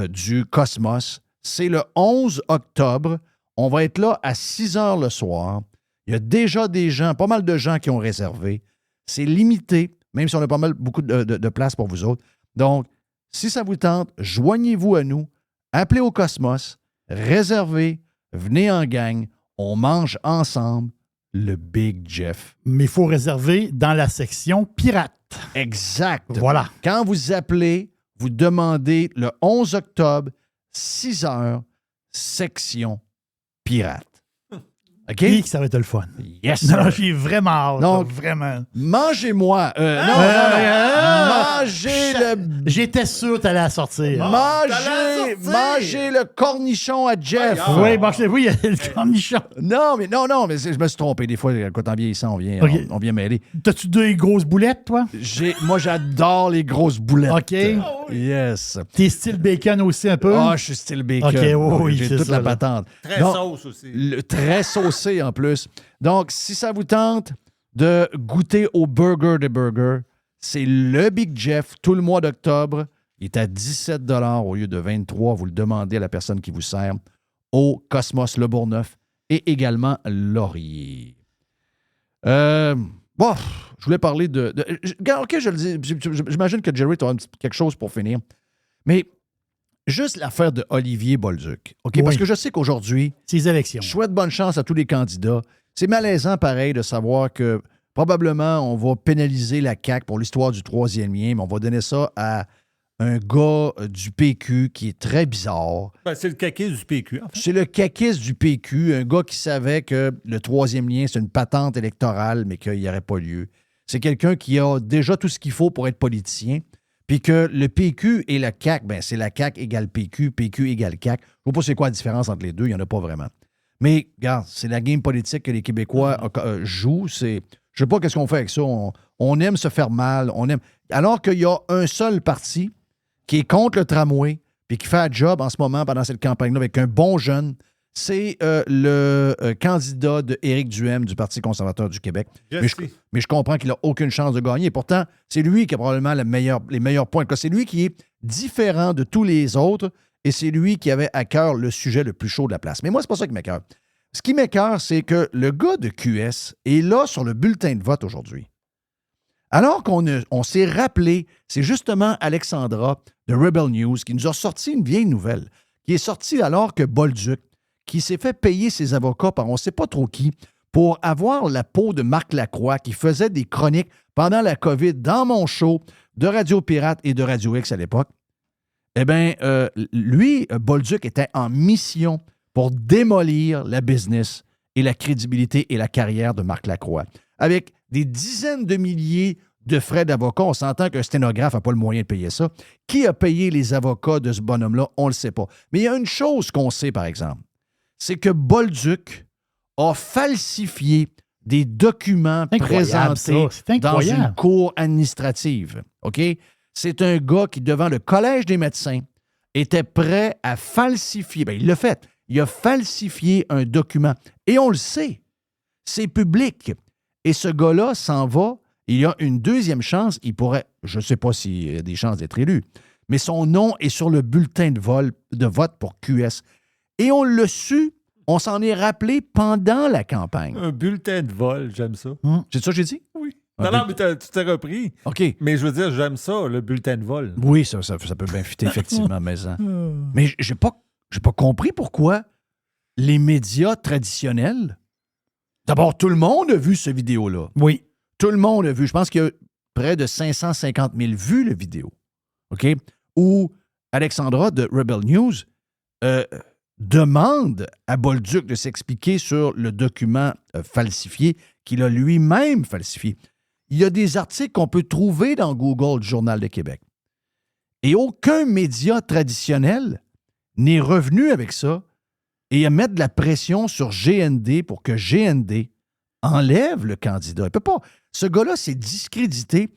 du Cosmos. C'est le 11 octobre. On va être là à 6 heures le soir. Il y a déjà des gens, pas mal de gens qui ont réservé. C'est limité, même si on a beaucoup de place pour vous autres. Donc, si ça vous tente, joignez-vous à nous. Appelez au Cosmos, réservez, venez en gang. On mange ensemble le Big Jeff. Mais il faut réserver dans la section pirate. Exact. Voilà. Quand vous appelez, vous demandez le 11 octobre, 6 heures, section pirate. OK? Et que ça va être le fun. Yes, Non, sir. j'ai vraiment hâte. Donc, vraiment. Mangez-moi. Mangez le... J'étais sûr que tu allais la sortir. Mangez le cornichon à Jeff. Oui, oui, il y a le cornichon. Non, mais je me suis trompé. Des fois, quand on vieillissant, OK. on vient mêler. T'as-tu 2 grosses boulettes, toi? Moi, j'adore les grosses boulettes. OK. Yes. T'es style bacon aussi un peu? Ah, je suis style bacon. OK, oui, J'ai c'est toute ça, la là. patente. Très Donc, sauce aussi. Très saucé en plus. Donc, si ça vous tente de goûter au burger des burgers, c'est le Big Jeff tout le mois d'octobre. Il est à 17 $ au lieu de 23 $. Vous le demandez à la personne qui vous sert au Cosmos Le Bourgneuf et également Laurier. Je voulais parler de OK, je le dis. J'imagine que Jerry, tu as quelque chose pour finir. Mais juste l'affaire de Olivier Bolduc. OK? Oui. Parce que je sais qu'aujourd'hui, Ces élections. je souhaite bonne chance à tous les candidats. C'est malaisant, pareil, de savoir que probablement on va pénaliser la CAQ pour l'histoire du troisième lien, mais on va donner ça à un gars du PQ qui est très bizarre. Ben, c'est le caquiste du PQ, en fait. C'est le caquiste du PQ, un gars qui savait que le troisième lien, c'est une patente électorale, mais qu'il n'y aurait pas lieu. C'est quelqu'un qui a déjà tout ce qu'il faut pour être politicien, puis que le PQ et la CAQ, ben c'est la CAQ égale PQ, PQ égale CAQ. Je ne sais pas c'est quoi la différence entre les deux, il n'y en a pas vraiment. Mais, regarde, c'est la game politique que les Québécois jouent. Je ne sais pas qu'est-ce qu'on fait avec ça. On aime se faire mal. Alors qu'il y a un seul parti qui est contre le tramway, puis qui fait un job en ce moment pendant cette campagne-là avec un bon jeune, c'est le candidat de Éric Duhaime du Parti conservateur du Québec. Mais je comprends qu'il n'a aucune chance de gagner. Et pourtant, c'est lui qui a probablement les meilleurs points. C'est lui qui est différent de tous les autres et c'est lui qui avait à cœur le sujet le plus chaud de la place. Mais moi, c'est pas ça qui m'écoeure. Ce qui m'écoeure, c'est que le gars de QS est là sur le bulletin de vote aujourd'hui. Alors qu'on s'est rappelé, c'est justement Alexandra de Rebel News qui nous a sorti une vieille nouvelle, qui est sortie alors que Bolduc, qui s'est fait payer ses avocats par on ne sait pas trop qui, pour avoir la peau de Marc Lacroix, qui faisait des chroniques pendant la COVID dans mon show de Radio Pirate et de Radio X à l'époque. Eh bien, lui, Bolduc, était en mission pour démolir la business et la crédibilité et la carrière de Marc Lacroix. Avec des dizaines de milliers de frais d'avocat, on s'entend qu'un sténographe n'a pas le moyen de payer ça. Qui a payé les avocats de ce bonhomme-là? On ne le sait pas. Mais il y a une chose qu'on sait, par exemple, c'est que Bolduc a falsifié des documents présentés dans une cour administrative. OK? C'est un gars qui, devant le Collège des médecins, était prêt à falsifier. Bien, il l'a fait. Il a falsifié un document. Et on le sait. C'est public. Et ce gars-là s'en va. Il y a une deuxième chance. Il pourrait, je ne sais pas s'il a des chances d'être élu, mais son nom est sur le bulletin de vote pour QS. Et on l'a su, on s'en est rappelé pendant la campagne. Un bulletin de vol, j'aime ça. C'est ça que j'ai dit? Oui. Non, mais tu t'es repris. OK. Mais je veux dire, j'aime ça, le bulletin de vol. Oui, ça peut bien fitter, effectivement, mais j'ai pas compris pourquoi les médias traditionnels... D'abord, tout le monde a vu cette vidéo-là. Oui. Tout le monde a vu. Je pense qu'il y a près de 550 000 vues, la vidéo. OK? Où Alexandra de Rebel News demande à Bolduc de s'expliquer sur le document falsifié qu'il a lui-même falsifié. Il y a des articles qu'on peut trouver dans Google du Journal de Québec. Et aucun média traditionnel n'est revenu avec ça et à mettre de la pression sur GND pour que GND enlève le candidat. Il peut pas. Ce gars-là, c'est discrédité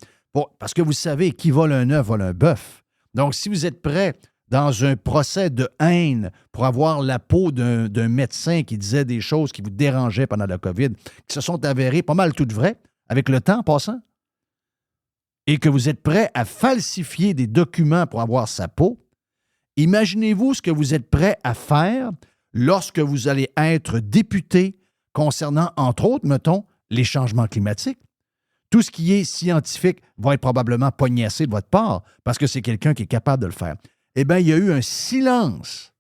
parce que vous savez, qui vole un œuf vole un bœuf. Donc, si vous êtes prêt dans un procès de haine pour avoir la peau d'un médecin qui disait des choses qui vous dérangeaient pendant la COVID, qui se sont avérées pas mal toutes vraies, avec le temps passant, et que vous êtes prêt à falsifier des documents pour avoir sa peau, imaginez-vous ce que vous êtes prêt à faire lorsque vous allez être député concernant, entre autres, mettons, les changements climatiques. Tout ce qui est scientifique va être probablement pognassé de votre part parce que c'est quelqu'un qui est capable de le faire. Eh bien, il y a eu un silence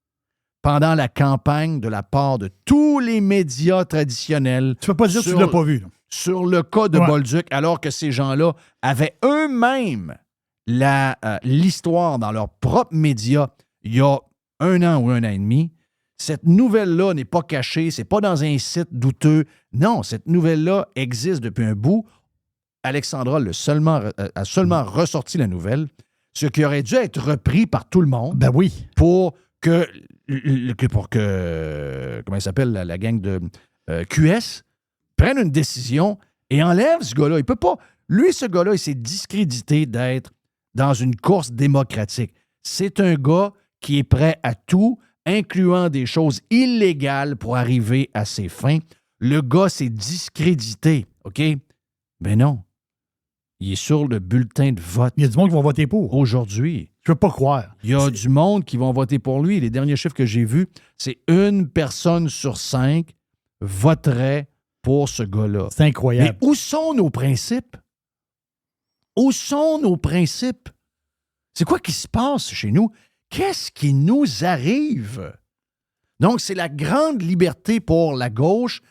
pendant la campagne de la part de tous les médias traditionnels. Tu ne peux pas dire que tu ne l'as pas vu. Là. Sur le cas de Bolduc, alors que ces gens-là avaient eux-mêmes l'histoire dans leurs propres médias il y a 1 an ou 1 an et demi. Cette nouvelle-là n'est pas cachée, c'est pas dans un site douteux. Non, cette nouvelle-là existe depuis un bout. Alexandra a seulement ressorti la nouvelle, ce qui aurait dû être repris par tout le monde. Ben oui. Pour que comment il s'appelle, la gang de QS, prenne une décision et enlève ce gars-là. Il peut pas. Lui, ce gars-là, il s'est discrédité d'être dans une course démocratique. C'est un gars qui est prêt à tout, incluant des choses illégales pour arriver à ses fins. Le gars s'est discrédité, OK? Ben non. Il est sur le bulletin de vote. Il y a du monde qui va voter pour. Aujourd'hui. Je ne peux pas croire. Il y a du monde qui va voter pour lui. Les derniers chiffres que j'ai vus, c'est 1 personne sur 5 voterait pour ce gars-là. C'est incroyable. Mais où sont nos principes? Où sont nos principes? C'est quoi qui se passe chez nous? Qu'est-ce qui nous arrive? Donc, c'est la grande liberté pour la gauche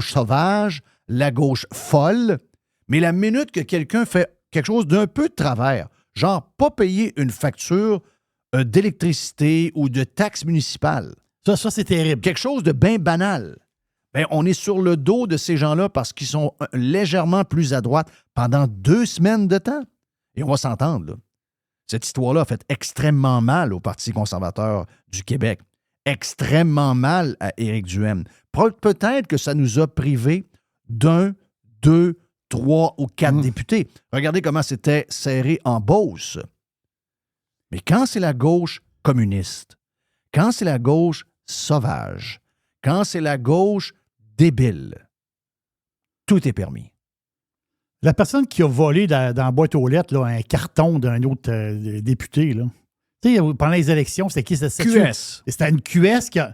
sauvage, la gauche folle, mais la minute que quelqu'un fait quelque chose d'un peu de travers, genre pas payer une facture d'électricité ou de taxe municipale. Ça, c'est terrible. Quelque chose de bien banal. Bien, on est sur le dos de ces gens-là parce qu'ils sont légèrement plus à droite pendant 2 semaines de temps. Et on va s'entendre, là. Cette histoire-là a fait extrêmement mal au Parti conservateur du Québec. Extrêmement mal à Éric Duhaime. Peut-être que ça nous a privés d'1, 2, 3 ou 4 députés. Regardez comment c'était serré en Beauce. Mais quand c'est la gauche communiste, quand c'est la gauche sauvage, quand c'est la gauche débile, tout est permis. La personne qui a volé dans la boîte aux lettres là, un carton d'un autre député, là. Tu sais, pendant les élections, c'était qui? QS. C'était une QS qui a...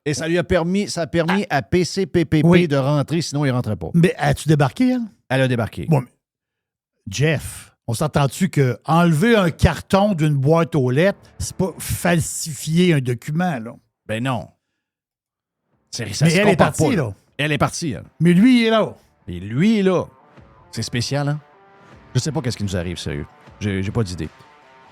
Et ça a permis à PCPPP Oui. de rentrer, sinon il ne rentrait pas. Mais as-tu débarqué, elle? Elle a débarqué. Bon, mais Jeff, on s'entend-tu que enlever un carton d'une boîte aux lettres, c'est pas falsifier un document, là? Ben non. Ça Mais se elle est compare partie, pas, là. Elle est partie, elle. Mais lui, il est là. Et lui, là, c'est spécial, hein? Je sais pas qu'est-ce qui nous arrive, sérieux. J'ai pas d'idée.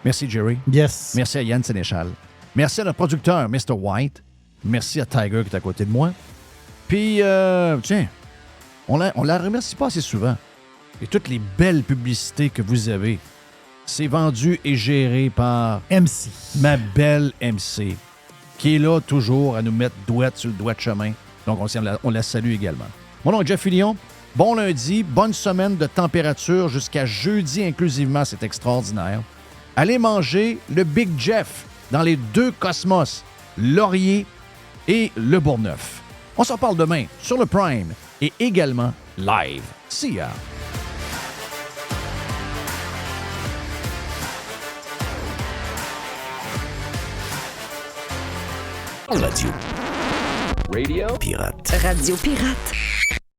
Merci, Jerry. Yes. Merci à Yann Sénéchal. Merci à notre producteur, Mr. White. Merci à Tiger qui est à côté de moi. Puis, tiens, on la remercie pas assez souvent. Et toutes les belles publicités que vous avez, c'est vendu et géré par MC. ma belle MC, qui est là toujours à nous mettre douette sur le doigt de chemin. Donc, on la salue également. Mon nom est Jeff Fillion. Bon lundi, bonne semaine de température jusqu'à jeudi inclusivement, c'est extraordinaire. Allez manger le Big Jeff dans les 2 Cosmos, Laurier et Le Bourgneuf. On s'en parle demain sur le Prime et également live. See ya! Radio. Radio Pirate. Radio Pirate.